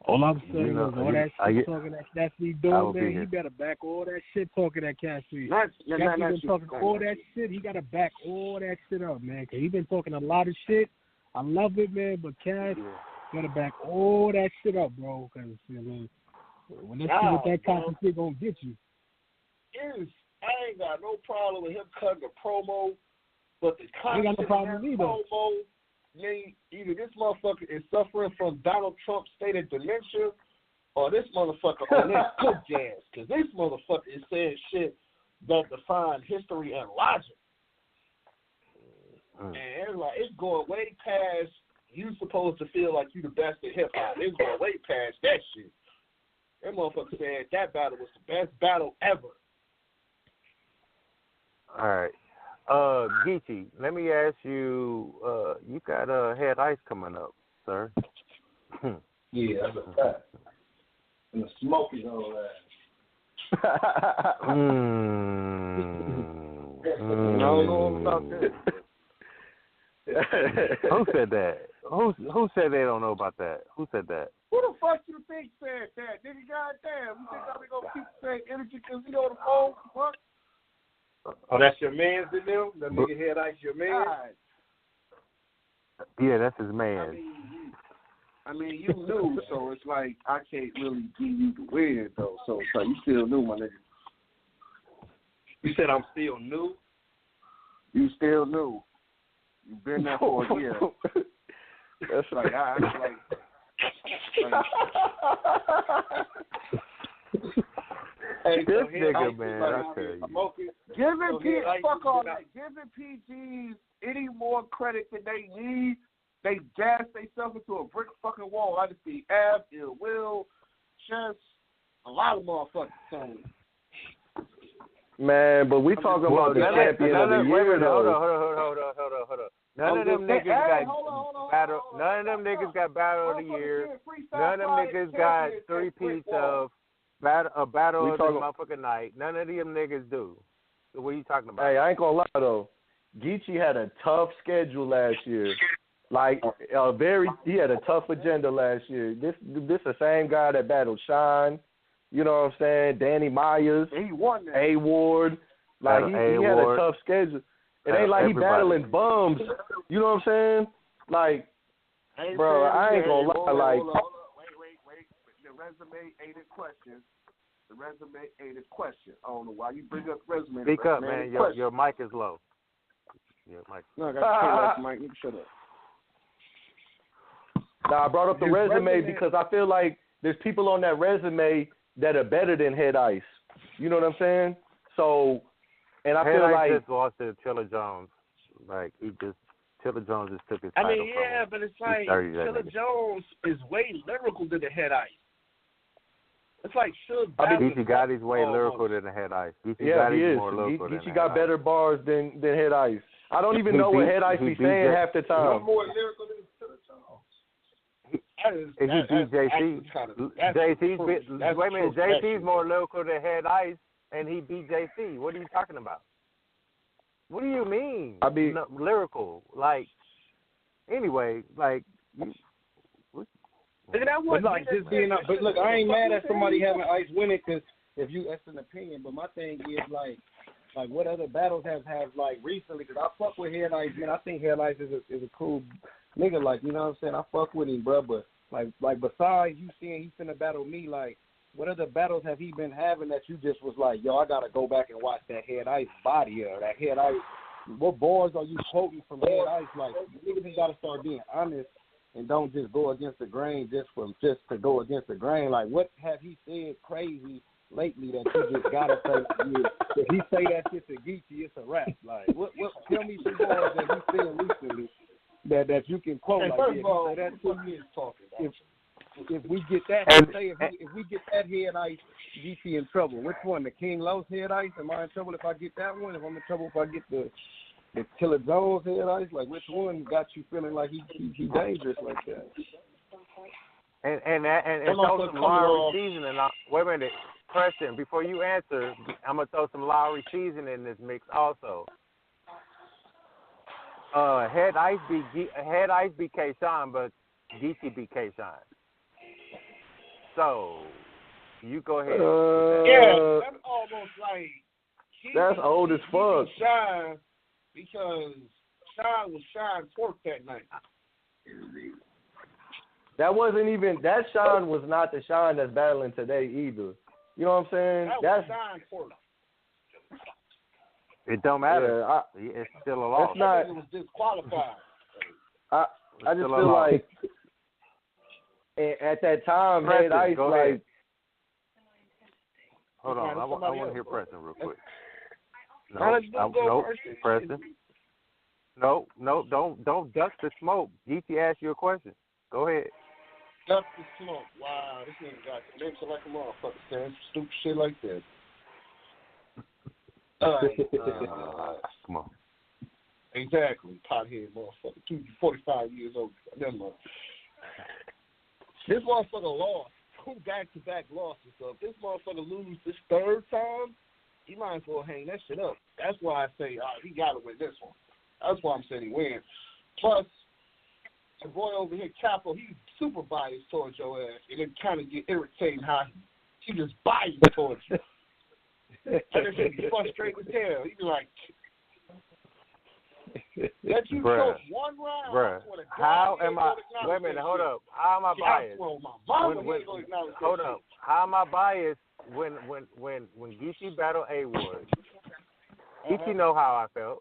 All I'm saying is all that shit talking that Cassidy doing, man, he better back all that shit talking that Cassidy. Cassidy been talking all that shit. He got to back all that shit up, man, because he been talking a lot of shit. I love it, man, but Cass got to back all that shit up, bro, because, when that shit with that type of shit going to get you. I ain't got no problem with him cutting a promo But the I ain't got no problem with me, though. homo, either this motherfucker is suffering from Donald Trump's state of dementia, or this motherfucker on this good gas. Because this motherfucker is saying shit that define history and logic. And it's like, it's going way past you supposed to feel like you the best in hip hop. It's going way past that shit. That motherfucker said that battle was the best battle ever. All right. Geechi, let me ask you, you got Head Ice coming up, sir. Yeah, that's a fact. And the smoke is all that. I don't know about that. Who said that? Who said they don't know about that? Who said that? Who the fuck you think said that? Nigga, goddamn. You think I'm going to keep saying energy because he on the phone? What? Oh, that's your man's in them? That nigga Head Ice your man? Yeah, that's his man. I mean, you knew, so it's like I can't really give you the win, though. So it's like you still new, my nigga. You said I'm still new? You still new. You've been there for a year. That's like, Hey, this nigga, man, I tell you. Giving PGs, fuck all that. Giving PGs any more credit than they need, they gas themselves into a brick fucking wall. I just see Ab, Ill Will, Chess, a lot of motherfuckers saying. Man, but we talking about the champion of the year, though. Hold on. None of them niggas got battle. None of them niggas got battle of the year. None of them niggas got 3 pieces of a battle of the motherfucking night. None of them niggas do. So what are you talking about? Hey, I ain't gonna lie though. Geechi had a tough schedule last year. Like he had a tough agenda last year. This the same guy that battled Shine. You know what I'm saying? Danny Myers, he won that. A Ward. Like he had a tough schedule. It ain't like he battling bums. You know what I'm saying? Like, bro, I ain't gonna lie. Like, wait. The resume ain't his question. The resume ain't his question. I don't know why you bring up resume. Speak up, man. Your mic is low. Your mic. No, I got to mic. You can shut up. Nah, I brought up the resume because I feel like there's people on that resume that are better than Head Ice. You know what I'm saying? So, and I feel like just lost to Chilla Jones. Like Chilla Jones just took his title from him. But it's like Chilla Jones is way lyrical than the Head Ice. It's like Geechi got his way lyrical than the Head Ice. Geechi got better bars than Head Ice. I don't even know what Head Ice be saying half the time. More lyrical than Chilla Jones. If he beat JC, wait a minute, JC's more lyrical than Head Ice, and he beat JC. What are you talking about? What do you mean? Lyrical, like. Anyway, like. But like just being up. But look, I ain't mad at somebody having Ice winning because if you that's an opinion. But my thing is like what other battles have like recently? Because I fuck with Head Ice, man. I think Head Ice is a cool nigga. Like you know what I'm saying? I fuck with him, bro. But like besides you seeing he finna battle me, like what other battles have he been having that you just was like, yo, I gotta go back and watch that Head Ice body or that Head Ice. What bars are you quoting from Head Ice? Like niggas just gotta start being honest. And don't just go against the grain just to go against the grain. Like, what have he said crazy lately that you just gotta say? If he say that shit to Geechi, it's a rap. Like, what? Tell me some bars that he said recently that you can quote. Hey, like, first of all, that's what he is talking about. If we get that, if we get that Head Ice, Geechi in trouble. Which one? The King Los Head Ice? Am I in trouble if I get that one? If I'm in trouble if I get the Chilla Jones Head Ice, like which one got you feeling like he dangerous like that? And throw some Lowry seasoning. Wait a minute, question. Before you answer, I'm gonna throw some Lowry seasoning in this mix also. Head Ice beat K-Shine, but Geechi beat K-Shine. So you go ahead. Yeah, that's almost like that's old as fuck. Shine. Because Shine was Shine Twerk that night. That wasn't even that Shine was not the Shine that's battling today either. You know what I'm saying? That was Shine Twerk. It don't matter. Yeah, it's still a loss. It's not. It was disqualified. I just feel like at that time, Preston, Head Ice go like. ahead. Hold on, I want to hear Preston real quick. Nope, Preston. Nope, don't duck the smoke. Geechi asked you a question. Go ahead. Duck the smoke. Wow, this nigga got names like a motherfucker saying stupid shit like that. Come on. Exactly, pothead motherfucker. 45 years old. Never mind. This motherfucker lost 2 back-to-back losses. So if this motherfucker lose this 3rd time, he might as well hang that shit up. That's why I say he got to win this one. That's why I'm saying he wins. Plus, the boy over here, Capo, he's super biased towards your ass, and it kind of get irritating how he just biased towards you. And it should be frustrating as hell. He be like, let you Bruh. coach one round. Bruh, how am I? Wait a minute, hold up. How am I biased? Hold up. How am I biased when Geechi battled A-Ward? Geechi know how I felt.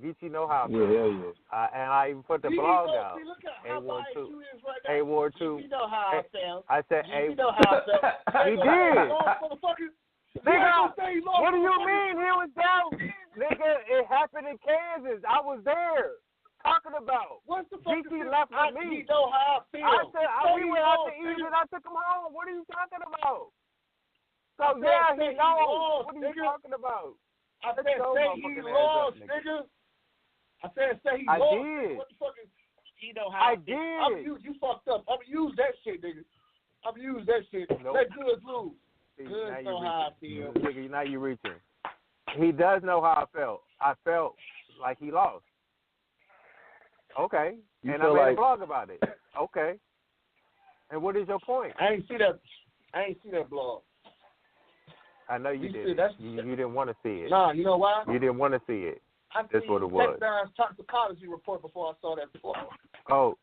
Geechi know how I felt. Yeah. And I even put the blog out. A-Ward 2. A-Ward 2. You know how I felt. I said You know how I felt. He did. Nigga, what do you mean he was down? Nigga, it happened in Kansas. I was there. Talking about. What's the fuck? Geechi left with me. You know how I feel. I said, we went out to eat and I took him home. What are you talking about? So, yeah, he knows. What are you talking about? I said, say he lost, nigga. I said, say he lost. Did. What the fuck is, you know how I did. You fucked up. I'm going to use that shit, nigga. I'm going to use that shit. Nope. Let Goodz lose. See, Goodz know how I feel. Nigga, now you reaching. He does know how I felt. I felt like he lost. Okay. And I made a blog about it. Okay. And what is your point? I ain't see that blog. I know you didn't. You didn't want to see it. Nah, you know why? You didn't want to see it. That's what it was. I seen toxicology report before I saw that blog. Oh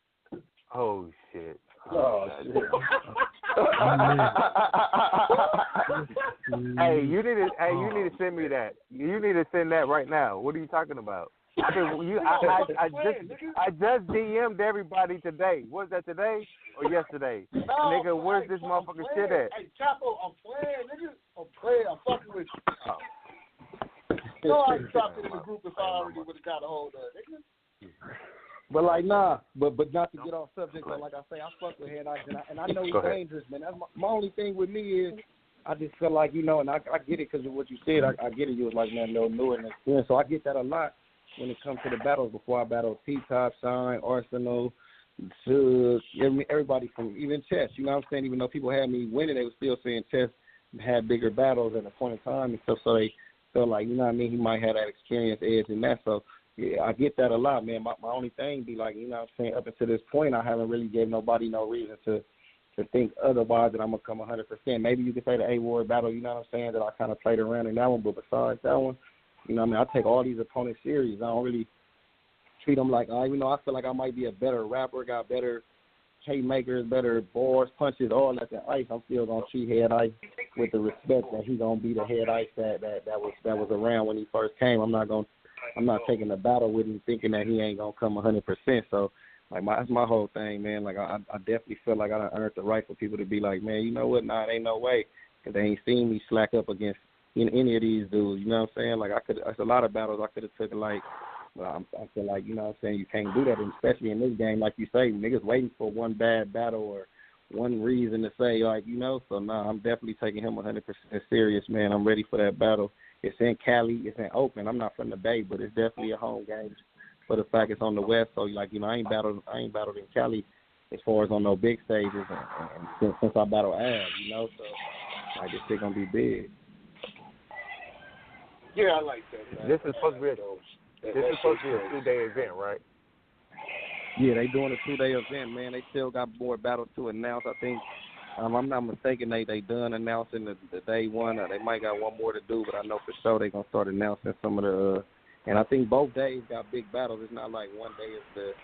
shit. Oh, shit. Hey, you need to send me that. You need to send that right now. What are you talking about? I just DM'd everybody today. Was that today or yesterday? No, nigga, where's this motherfucking shit at? Hey, Capo, I'm playing, nigga. I'm playing. I'm fucking with you. No, I dropped it in the group if I already would have got a hold of it, nigga. But like but not to get off subject. But like I say, I fuck with Head Ice, and I know he's dangerous, man. That's my only thing with me is I just feel like and I get it because of what you said. I get it. You was like, man, no new and experience. So I get that a lot when it comes to the battles. Before I battled T-Top, Shine, Arsenal, Suge, everybody from even Chess. You know what I'm saying? Even though people had me winning, they were still saying Chess had bigger battles at a point in time and stuff. So they felt like, you know what I mean, he might have that experience edge in that. So yeah, I get that a lot, man. My only thing be like, you know what I'm saying, up until this point, I haven't really gave nobody no reason to think otherwise that I'm going to come 100%. Maybe you could say the A-Ward battle, you know what I'm saying, that I kind of played around in that one. But besides that one, you know what I mean, I take all these opponents serious. I don't really treat them like, even though I feel like I might be a better rapper, got better haymakers, better bars, punches, all that than Ice, I'm still going to treat Head Ice with the respect that he's going to be the Head Ice that was around when he first came. I'm not taking the battle with him thinking that he ain't gonna come 100%. So, like, that's my whole thing, man. Like, I definitely feel like I done earned the right for people to be like, man, you know what? Nah, it ain't no way, because they ain't seen me slack up against any of these dudes. You know what I'm saying? Like, there's a lot of battles I could have taken. Like, I feel like, you know what I'm saying, you can't do that, and especially in this game, like you say, niggas waiting for one bad battle or one reason to say, like, you know. So, nah, I'm definitely taking him 100% serious, man. I'm ready for that battle. It's in Cali. It's in Oakland. I'm not from the Bay, but it's definitely a home game for the fact it's on the West. So, like, you know, I ain't battled in Cali as far as on no big stages, and since I battled Av, you know. So, like, this shit gonna be big. Yeah, I like that, man. This is supposed to be a 2-day event, right? Yeah, they doing a 2-day event, man. They still got more battles to announce. I think, I'm not mistaken, they done announcing the day one. They might got one more to do, but I know for sure they gonna start announcing some of the. And I think both days got big battles. It's not like one day is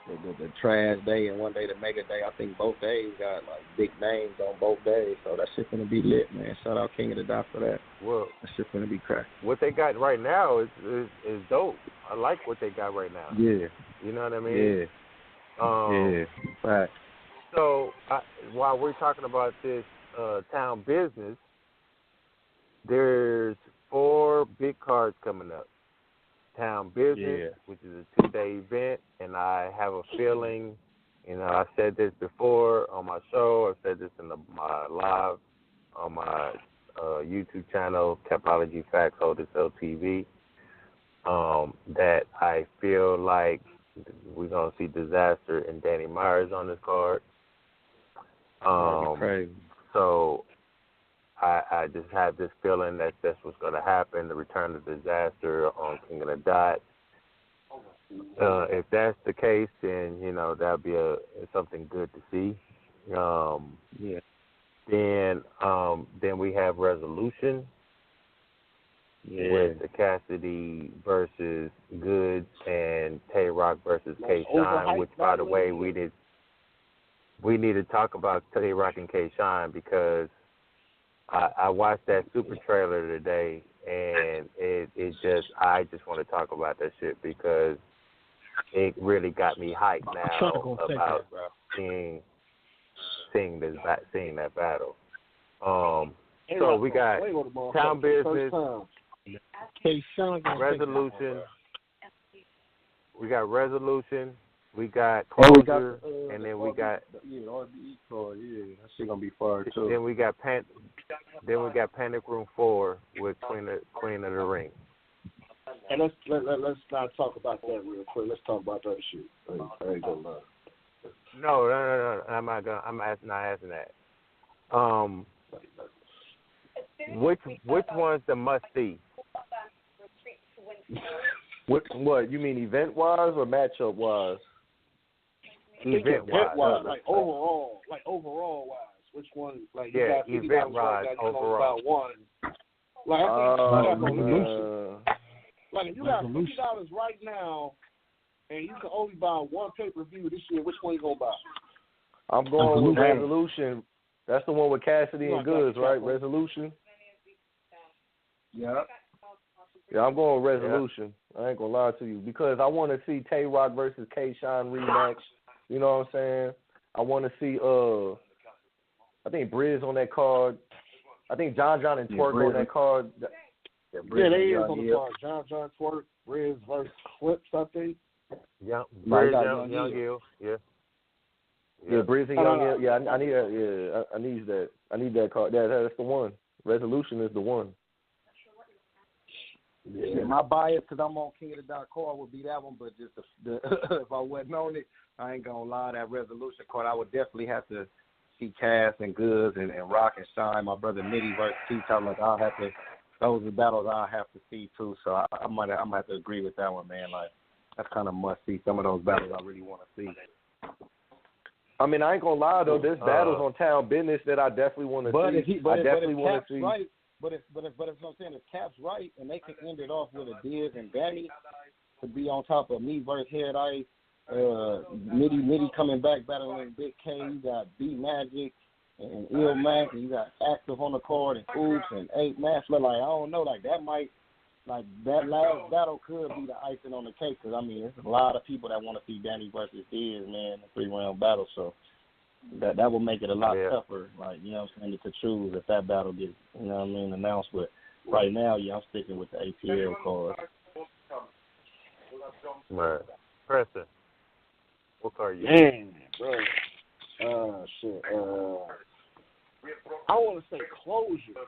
the trash day and one day the mega day. I think both days got like big names on both days, so that shit's gonna be lit, man. Shout out King of the Dot for that. Well, that shit's gonna be crack. What they got right now is dope. I like what they got right now. Yeah. You know what I mean? Yeah. Right. So while we're talking about this town business, there's 4 big cards coming up. Town business, which is a 2-day event, and I have a feeling, I said this before on my show, I've said this in my live on my YouTube channel, CapologyFactz, TV, that I feel like we're going to see Disaster and Danny Myers on this card. So I just have this feeling that that's what's going to happen, the return of Disaster on King of the Dot. If that's the case, then, that'll be something good to see. Then we have Resolution with the Cassidy versus Goodz and Tay-Rock versus K-Shine, which, by the way, we need to talk about Tay-Rock and K-Shine because I watched that super trailer today, and I just want to talk about that shit because it really got me hyped now about seeing that battle. So we got Town Business, Resolution. We got Resolution. We got Closure, and then we got RBE card. That shit gonna be fire too. Then we got Panic Room 4 with Queen of the Ring. And let's not talk about that real quick. Let's talk about that shit. I ain't gonna lie. No. I'm not asking that. Which one's the must see? What you mean, event wise or matchup wise? Event wise, like overall wise. Which one? Like you got event wise overall. About one. Like I think like if you got $50 right now, and you can only buy one pay-per-view this year, which one you gonna buy? I'm going with Resolution. That's the one with Cassidy and Goodz, right? Resolution. Yeah. Yeah, I'm going with Resolution. I ain't gonna lie to you because I want to see Tay-Rock versus K-Shine rematch. You know what I'm saying? I want to see I think Briz on that card. I think John and Twerk on that card. Yeah, they is on the card. John Twerk, Briz versus Clips, I think. Yeah, Briz, Young Gill. Yeah, Briz and Young Gill. Yeah, I need that. Yeah, I need that. I need that card. Yeah, that's the one. Resolution is the one. Yeah, my bias, because I'm on King of the Dot card, would be that one. But just if I wasn't on it, I ain't gonna lie. That Resolution card, I would definitely have to see Cass and Goodz and Rock and Shine. My brother Mitty versus T-Top. Like I'll have to. Those are battles I have to see too. So I might have to agree with that one, man. Like that's kind of must see. Some of those battles I really want to see. I mean, I ain't gonna lie though. There's battles on Town Business that I definitely want to see. I definitely want to see. Right. But if I'm saying if Cap's right and they can end it off with a Diz and Danny to be on top of me versus Head Ice, Mitty coming back battling Big K, you got B Magic and Ill Mac, and you got Active on the card and Oops and 8 Master. Like I don't know, like that might, like that last battle could be the icing on the cake. Because I mean, there's a lot of people that want to see Danny versus Diz, man, a 3-round battle. So. That will make it a lot tougher, like, you know what I'm saying, to choose if that battle gets, you know what I mean, announced. But right now, I'm sticking with the ATL card. Right. Preston, what card are you? Man, bro. Shit. I want to say Closure.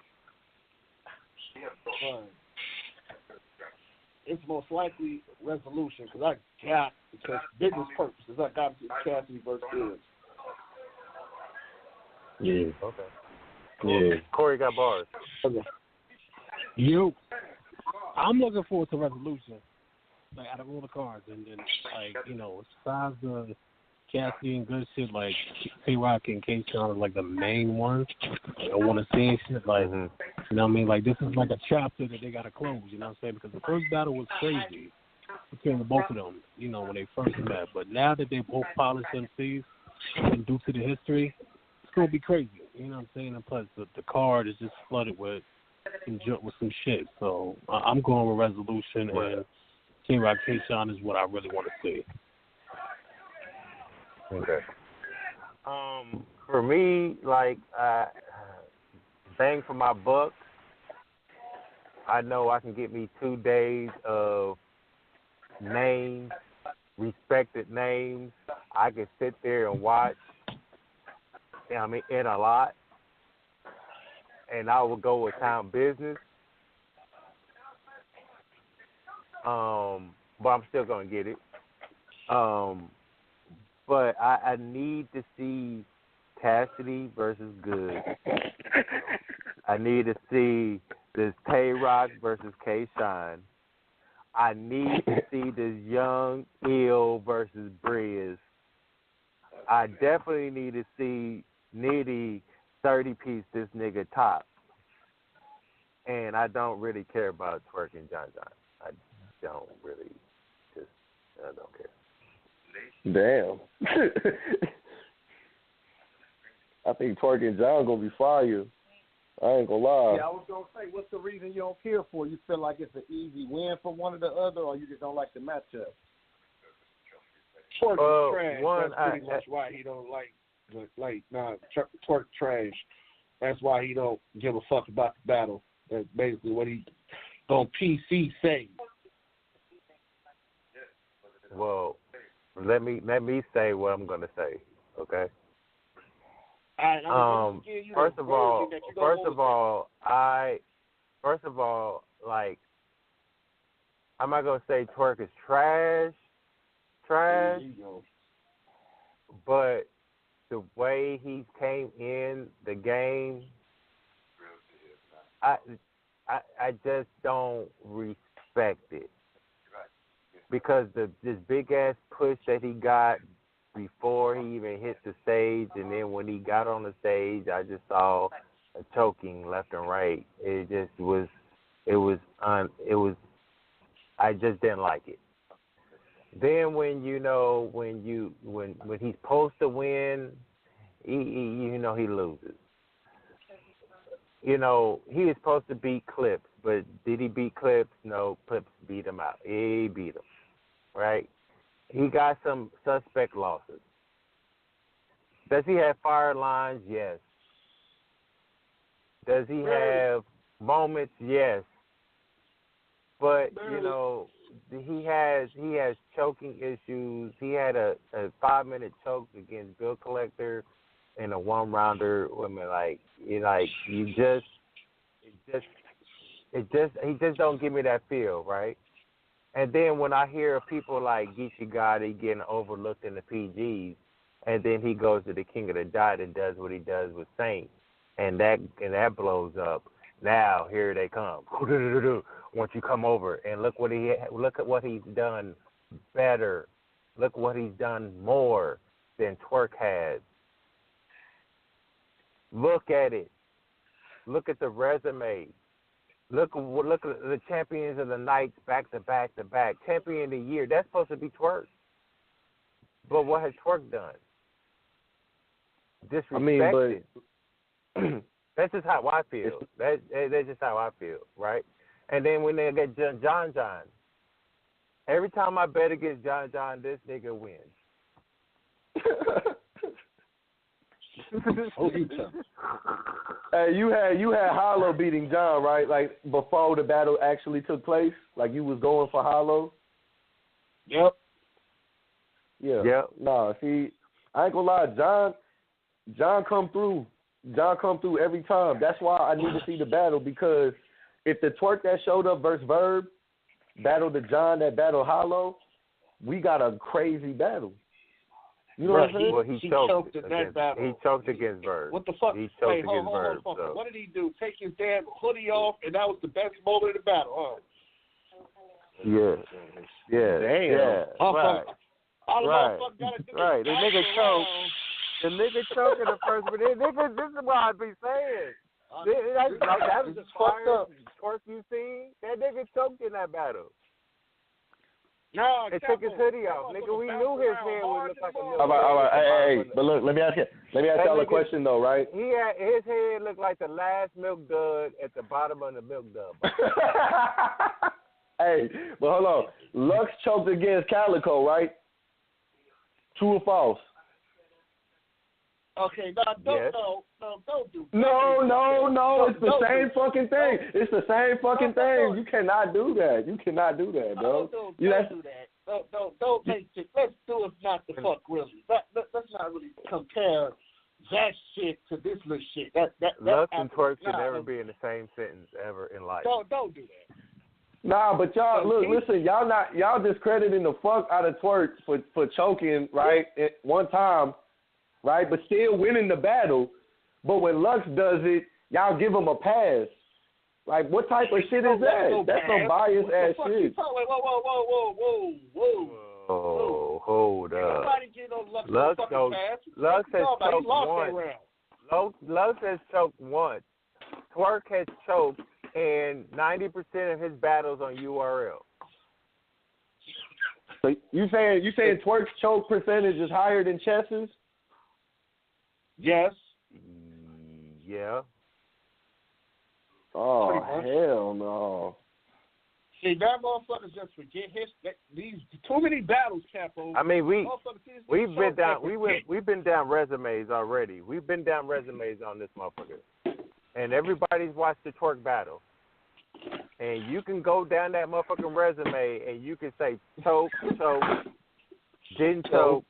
But it's most likely Resolution, because business purposes, I got to see Cassidy versus Goodz. Yeah. Okay. Yeah. Corey got bars. Okay. I'm looking forward to Resolution. Like out of all the cards, and then besides the Cassidy and Goodz shit, like Tay-Rock and K-Shine are like the main ones. Like, I want to see shit like, you know what I mean? Like this is like a chapter that they got to close. You know what I'm saying? Because the first battle was crazy. between the both of them, you know, when they first met. But now that they both polished MCs and due to the history, it's going to be crazy. You know what I'm saying? And plus, the card is just flooded with some shit. So I'm going with Resolution, and King Rock K-Shine is what I really want to see. Okay. For me, like, bang for my buck, I know I can get me 2 days of names, respected names. I can sit there and watch, in a lot, and I will go with Town Business. But I'm still going to get it. But I need to see Cassidy versus Goodz. I need to see this Tay-Rock versus K-Shine. I need to see this Young Ill versus Briz. I definitely need to see Nitty 30-piece this nigga top. And I don't really care about twerking John. I don't really. I don't care. Damn. I think Twerking John gonna be fire. I ain't gonna lie. Yeah, I was gonna say, what's the reason you don't care for? You feel like it's an easy win for one or the other, or you just don't like the matchup? Twerk is trash. That's pretty much why he don't Twerk trash. That's why he don't give a fuck about the battle. That's basically what he on PC say. Well, let me say what I'm gonna say. Okay. First of all, like, I'm not gonna say Twerk is trash, but the way he came in the game, I just don't respect it. Because this big ass push that he got before he even hit the stage, and then when he got on the stage, I just saw a choking left and right. It just was, I just didn't like it. Then when he's supposed to win, he loses. He is supposed to beat Clips, but did he beat Clips? No, Clips beat him out. He beat him, right? He got some suspect losses. Does he have fire lines? Yes. Does he have moments? Yes. But, he has choking issues. He had a 5-minute choke against Bill Collector in a 1-rounder. He just don't give me that feel, right? And then when I hear people like Geechi Gotti getting overlooked in the PGs, and then he goes to the King of the Dot and does what he does with Saint, and that blows up. Now here they come. Once you come over and look at what he's done better. Look what he's done more than Twerk has. Look at it. Look at the resume. Look at the champions of the nights back to back to back. Champion of the year. That's supposed to be Twerk. But what has Twerk done? Disrespected. That's just how I feel. That's just how I feel, right? And then when they get John, every time I bet against John, this nigga wins. Hey, you had Hollow beating John, right? Like before the battle actually took place. Like you was going for Hollow. Yep. Yeah. Yep. Nah, see, I ain't gonna lie, John come through. John come through every time. That's why I need to see the battle, because if the Twerk that showed up versus Verb battle the John that battle Hollow, we got a crazy battle. You know what I'm saying? Well, he choked in that battle. He choked against Verb. What the fuck? He choked against Verb. So. What did he do? Take his damn hoodie off, and that was the best moment of the battle, huh? Yeah. Yeah. Damn. Yeah. Right. Right. The nigga choked. The nigga choked in the first minute. This is what I be saying. That was just fucked up. Twerk you seen? That nigga choked in that battle. No, and took his hoodie off. Nigga, we knew his head would look like a milk. All right. Hey, but look, let me ask y'all a question though, right? His head looked like the last milk dud at the bottom of the milk dud. Hey, but hold on. Lux choked against Calico, right? True or false? Okay, don't do that. No. It's the same fucking thing. It's the same fucking thing. You cannot do that. Bro. Don't do that. Don't make it. Let's do it not the fuck really. Let's not really compare that shit to this little shit. Lux and twerk should never be in the same sentence ever in life. Don't do that. Nah, but y'all listen, y'all discrediting the fuck out of twerk for choking, right, at one time, right, but still winning the battle. But when Lux does it, y'all give him a pass. Like, what type of shit is that? That's some biased ass shit. Whoa. Oh, hold up. Nobody get no Lux pass. Lux has choked once. Lux has choked once. Twerk has choked in 90% of his battles on URL. So you saying Twerk's choke percentage is higher than Chess's? Yes. Yeah. Oh, hell no. See, that motherfucker just forget these too many battles, Capo. I mean, we've been down resumes already. We've been down resumes on this motherfucker. And everybody's watched the twerk battle. And you can go down that motherfucking resume and you can say choke, didn't choke,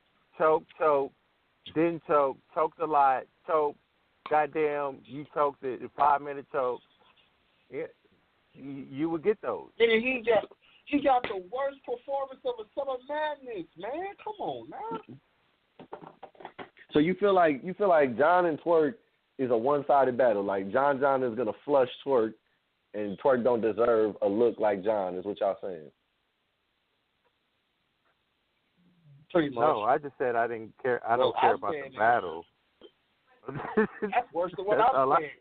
didn't choke, choked a lot, choke, goddamn, you choked it, a 5-minute choke. Yeah, you would get those. And he got the worst performance of a Summer Madness, man. Come on, man. So you feel like John and Twerk is a one-sided battle. Like John is gonna flush Twerk, and Twerk don't deserve a look like John. Is what y'all saying? Pretty much. No, I just said I didn't care. I don't care about the battle. That's worse than what I'm saying.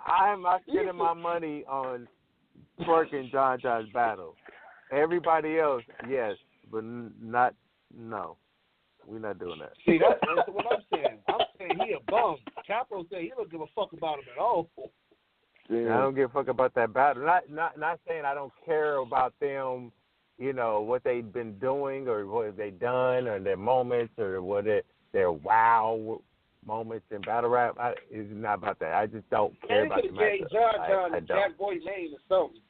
I am not spending my money on Twerk and John's battle. Everybody else, yes, but no. We're not doing that. See, that's what I'm saying. I'm saying he a bum. Capo said he don't give a fuck about him at all. Yeah. I don't give a fuck about that battle. Not saying I don't care about them, you know, what they've been doing or what have they done or their moments or what their wow moments in battle rap. It's not about that. I just don't care about the matchup. John and Jack Boy Maine or something.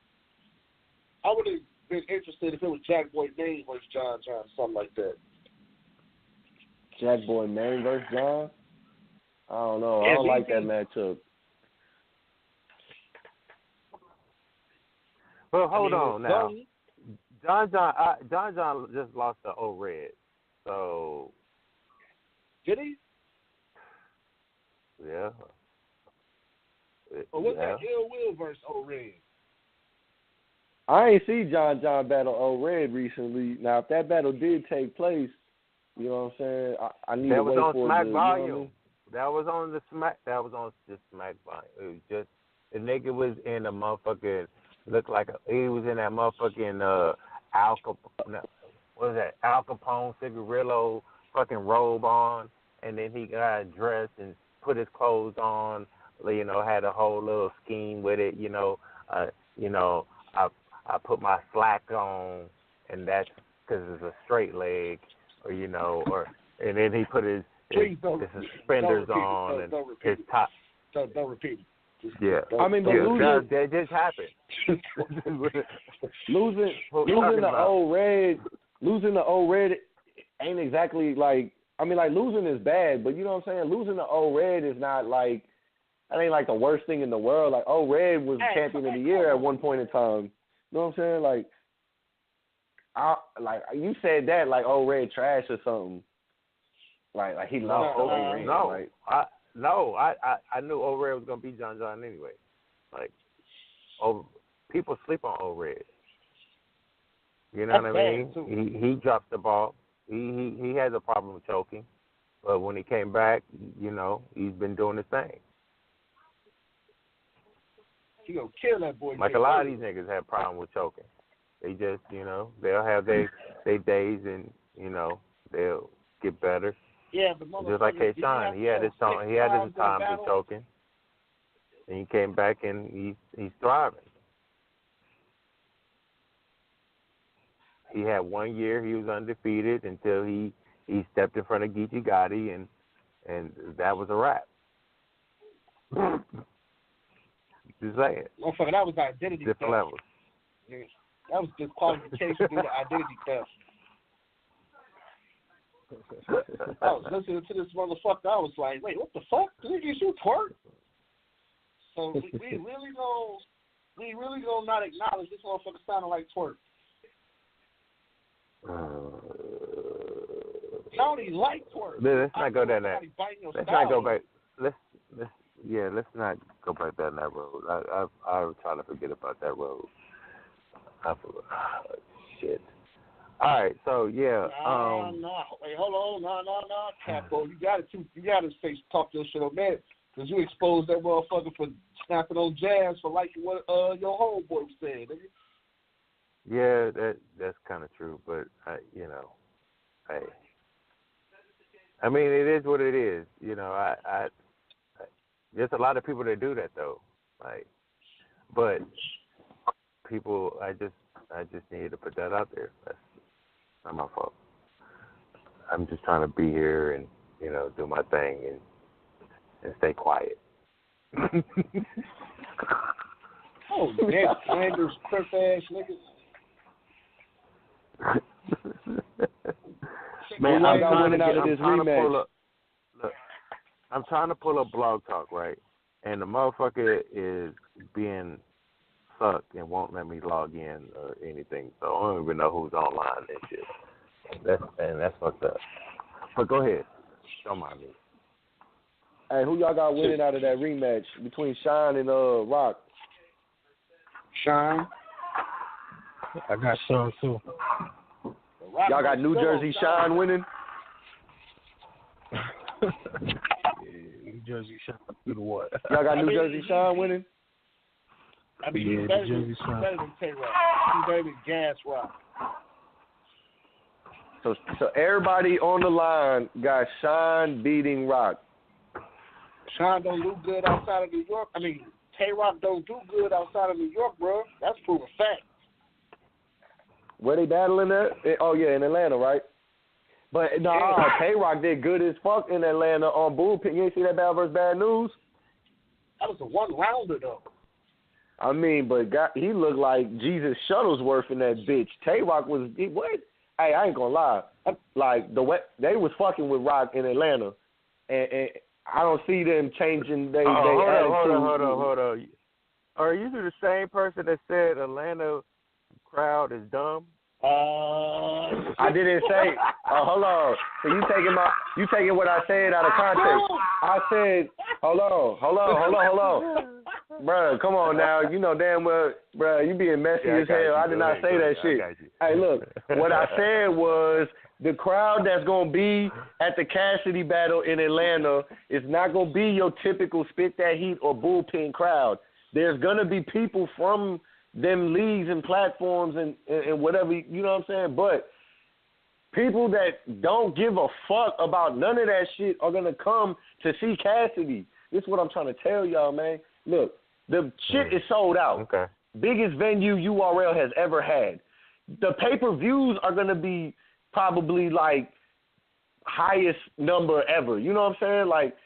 I would have been interested if it was Jack Boy Maine versus John, something like that. Jack Boy Maine versus John? I don't know. I don't like that matchup. Well, hold on now. John just lost to O-Red. So. Did he? Yeah. Or what's that Ill Will versus O-Red? I ain't see John battle O-Red recently. Now, if that battle did take place, you know what I'm saying? I need to wait for it. That was on Smack Volume. You know what I mean? That was on the Smack Volume. It was just the nigga was in a motherfucking he was in that motherfucking Al Capone cigarillo fucking robe on, and then he got dressed and put his clothes on. You know, had a whole little scheme with it. I put my slack on, and that's because it's a straight leg, and then he put his suspenders on and his top. Don't repeat it. Yeah, I mean, but that just happened. losing the O-Red ain't exactly like. I mean, like losing is bad, but you know what I'm saying. Losing the O-Red is not like that. Ain't like the worst thing in the world. Like O-Red was champion of the year at one point in time. You know what I'm saying? Like you said that like O-Red trash or something. Like he lost O-Red. I knew O-Red was gonna beat John anyway. Like, people sleep on O-Red. You know what I mean? He dropped the ball. He has a problem with choking, but when he came back, he's been doing his thing. He gonna kill that boy. Like a lot of these niggas have problem with choking. They just, they'll have their days and, they'll get better. Yeah, but just like K-Shine, he had his time to choking, and he came back and he's thriving. He had 1 year he was undefeated until he stepped in front of Geechi Gotti, and that was a wrap. Just saying. Motherfucker, that was identity different theft. levels. That was disqualification due to identity theft. I was listening to this motherfucker. I was like, wait, what the fuck? Niggas, you twerk? So we really gonna not acknowledge this motherfucker sounding like twerk. Tony like twerk. Let's not go down that. Let's not go back. Let's not go back down that road. I was trying to forget about that road. I forgot. Shit. All right, so yeah. No. Wait, hold on. No, Capo. You gotta talk your shit on that, because you exposed that motherfucker for snapping on jazz for liking what your homeboy was saying. Yeah, that's kind of true, but hey, I mean, it is what it is. I there's a lot of people that do that though, but people, I just needed to put that out there. That's not my fault. I'm just trying to be here and do my thing and stay quiet. Oh damn, slanders, crip ass niggas. Man, I'm winning out of this rematch. I'm trying to pull up Blog Talk, right? And the motherfucker is being sucked and won't let me log in or anything. So I don't even know who's online and shit. That's fucked up. But go ahead. Don't mind me. Hey, who y'all got winning out of that rematch between Shine and Rock? Shine. I got Shine too. Y'all got New Jersey Shine winning? New Jersey Shine through what? Y'all got New Jersey Shine winning? I mean, he's better than Tay-Rock. He's better than Gas Rock. So everybody on the line got Shine beating Rock. Shine don't do good outside of New York. I mean, Tay-Rock don't do good outside of New York, bro. That's proven fact. Where they battling at? Oh, yeah, in Atlanta, right? But, Tay-Rock did good as fuck in Atlanta on Bullpen. You ain't see that Bad vs. Bad News? That was a one-rounder, though. I mean, but he looked like Jesus Shuttlesworth in that bitch. Tay-Rock was, what? Hey, I ain't gonna lie. Like, the way they was fucking with Rock in Atlanta, and I don't see them changing their attitude. Hold on. Are you the same person that said Atlanta crowd is dumb? I didn't say. Hold on. So you taking what I said out of context. I said, hold on. Bruh, come on now. You know damn well, bruh, you being messy as hell. I did not say that shit. Hey, look, what I said was the crowd that's going to be at the Cassidy battle in Atlanta is not going to be your typical Spit That Heat or Bullpen crowd. There's going to be people from them leagues and platforms and whatever, you know what I'm saying? But people that don't give a fuck about none of that shit are going to come to see Cassidy. This is what I'm trying to tell y'all, man. Look, the shit is sold out. Okay. Biggest venue URL has ever had. The pay-per-views are going to be probably like highest number ever. You know what I'm saying? Like,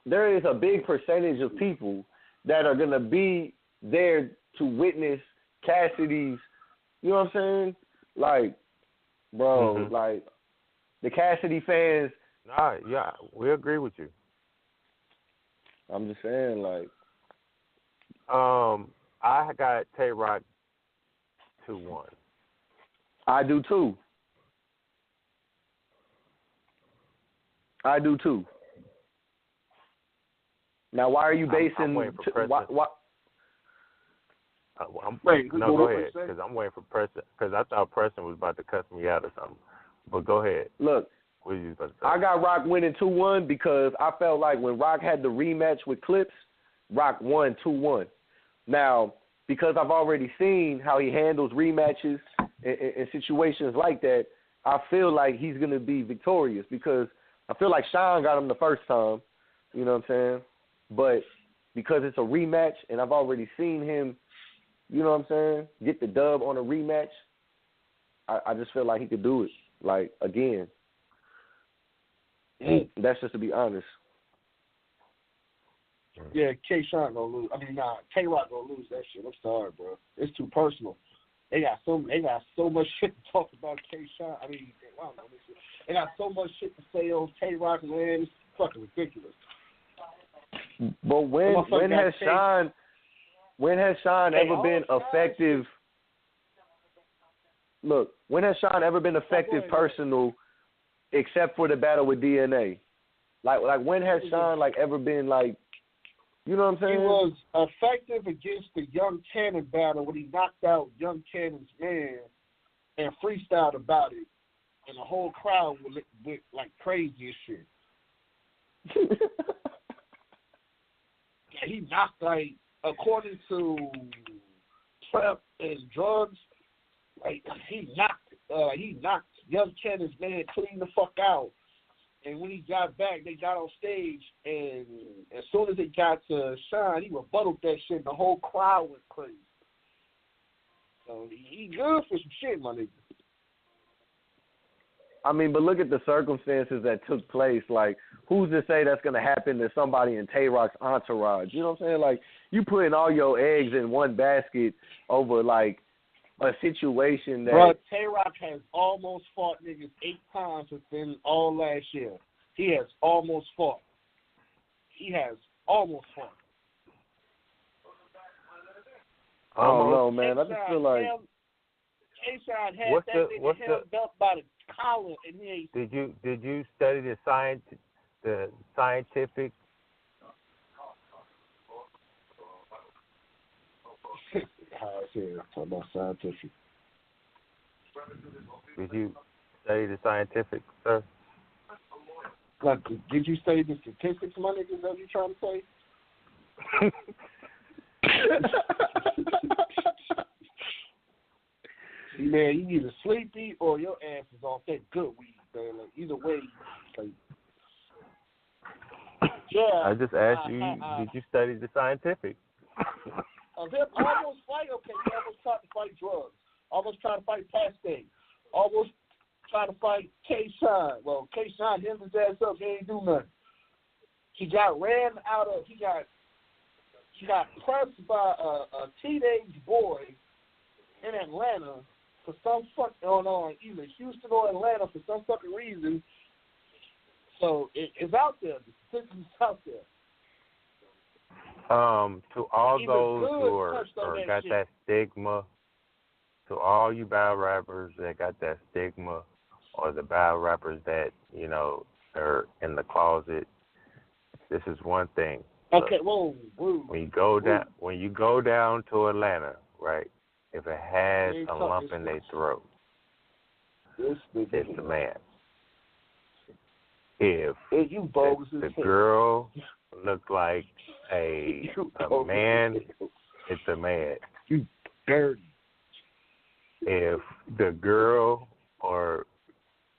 there is a big percentage of people that are going to be there to witness Cassidy's, you know what I'm saying? Like, bro, like, the Cassidy fans. Nah, yeah, we agree with you. I'm just saying, like. I got Tay-Rock 2-1. I do too. Now, why are you basing? I'm waiting for Preston. Go ahead, because I'm waiting for Preston. Because I thought Preston was about to cuss me out or something. But go ahead. Look, what are you about to say? I got Rock winning 2-1 because I felt like when Rock had the rematch with Clips, Rock won 2-1. Now, because I've already seen how he handles rematches in situations like that, I feel like he's going to be victorious because I feel like Sean got him the first time, you know what I'm saying? But because it's a rematch and I've already seen him, you know what I'm saying, get the dub on a rematch, I just feel like he could do it, like, again. That's just to be honest. Yeah, K-Shot gonna lose. K-Rock gonna lose that shit. I'm sorry, bro. It's too personal. They got so much shit to talk about K-Shot. They got so much shit to say on K-Rock, man. It's fucking ridiculous. But when has Sean ever been effective? Look, when has Sean ever been effective personal, except for the battle with DNA? Like when has Sean ever been you know what I'm saying? He was effective against the Young Cannon battle when he knocked out Young Cannon's man and freestyled about it, and the whole crowd went like crazy as shit. He knocked, according to Prep and Drugs, he knocked Young Cannon's man clean the fuck out. And when he got back, they got on stage, and as soon as they got to Sean, he rebutted that shit, and the whole crowd went crazy. So he good for some shit, my nigga. I mean, but look at the circumstances that took place. Like, who's to say that's going to happen to somebody in Tay-Rock's entourage? You know what I'm saying? You putting all your eggs in one basket over, a situation that... Bro, Tay-Rock has almost fought niggas 8 times within all last year. He has almost fought. I don't know, man. I just feel like... K-Shot had that nigga held up by the collar, and he ain't... Did you study the scientific... Talk about scientific. Did you study the scientific, sir? Did you study the statistics, my nigga? Is that what you trying to say? See, man, you either sleepy or your ass is off that good weed, man. Either way, yeah. I just asked you, did you study the scientific? Almost fight, okay. He almost tried to fight drugs. Almost tried to fight Pastel. Almost tried to fight K-Shine. Well, K-Shine held his ass up. He ain't do nothing. He got ran out of. He got pressed by a teenage boy in Atlanta for some either Houston or Atlanta for some fucking reason. So it's out there. The statistics is out there. To all those who are got that stigma, to all you battle rappers that got that stigma, or the battle rappers that, are in the closet, this is one thing. Okay, whoa. When you go down to Atlanta, right? If it has a lump in their throat, it's the man. If the girl look like a man, it's a man. You dirty. If the girl or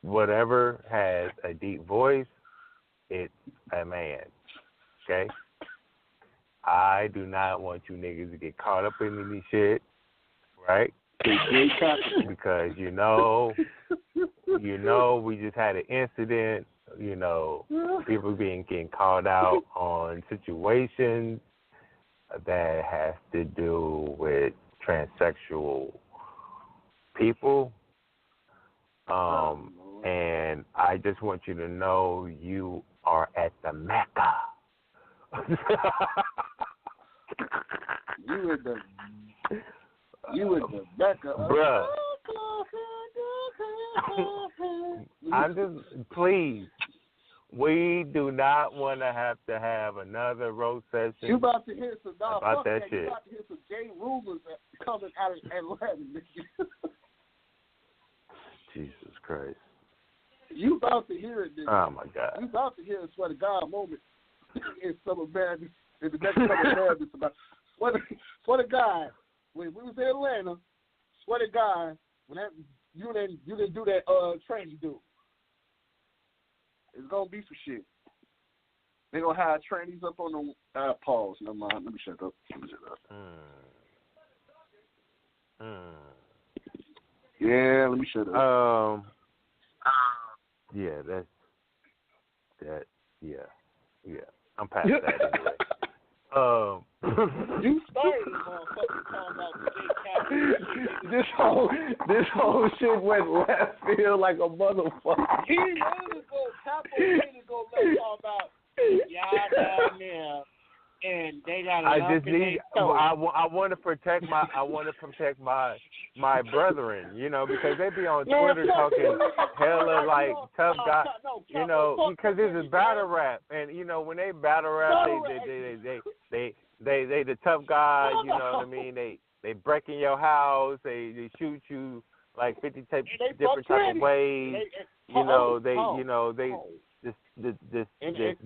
whatever has a deep voice, it's a man. Okay? I do not want you niggas to get caught up in any shit, right? Because we just had an incident. People getting called out on situations that has to do with transsexual people. And I just want you to know you are at the Mecca. You in the Mecca. Bruh. I'm just, please. We do not want to have another roast session. You about to hear some about that shit. You about to hear some gay rumors coming out of Atlanta, nigga. Jesus Christ. You about to hear it, nigga. Oh my God. You about to hear a swear to God moment in Summer Madness, in the next Summer Madness about Swear to God, when we was in Atlanta, swear to God, when that you didn't do that tranny dude. It's gonna be some shit. They gonna have trannies up on the pause. Never mind. Let me shut up. Yeah, let me shut up. Yeah, yeah. I'm past that anyway. You started this motherfucker talking about the Jay This whole shit went left field like a motherfucker. He wanted to go, Capo wanted to go let's talk about y'all down there, and they got a lump in their throat. I want to protect my brethren, you know, because they be on Twitter talking hella like tough guys, you know, because this is battle rap, and you know when they battle rap, they the tough guys, you know what I mean? They break in your house, they shoot you like 50 different type of ways, you know they this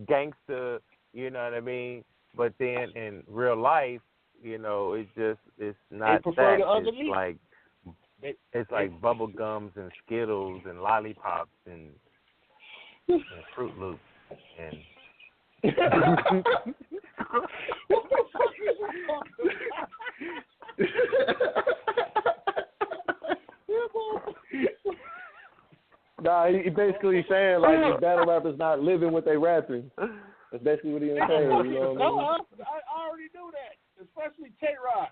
gangster, you know what I mean? But then in real life, you know, it's not that. It's like bubble gums and Skittles and lollipops and Fruit Loops and. Nah, he basically saying like these battle rappers not living what they rapping. That's basically what he's saying. You know what I mean? I already knew that, especially Tay-Rock.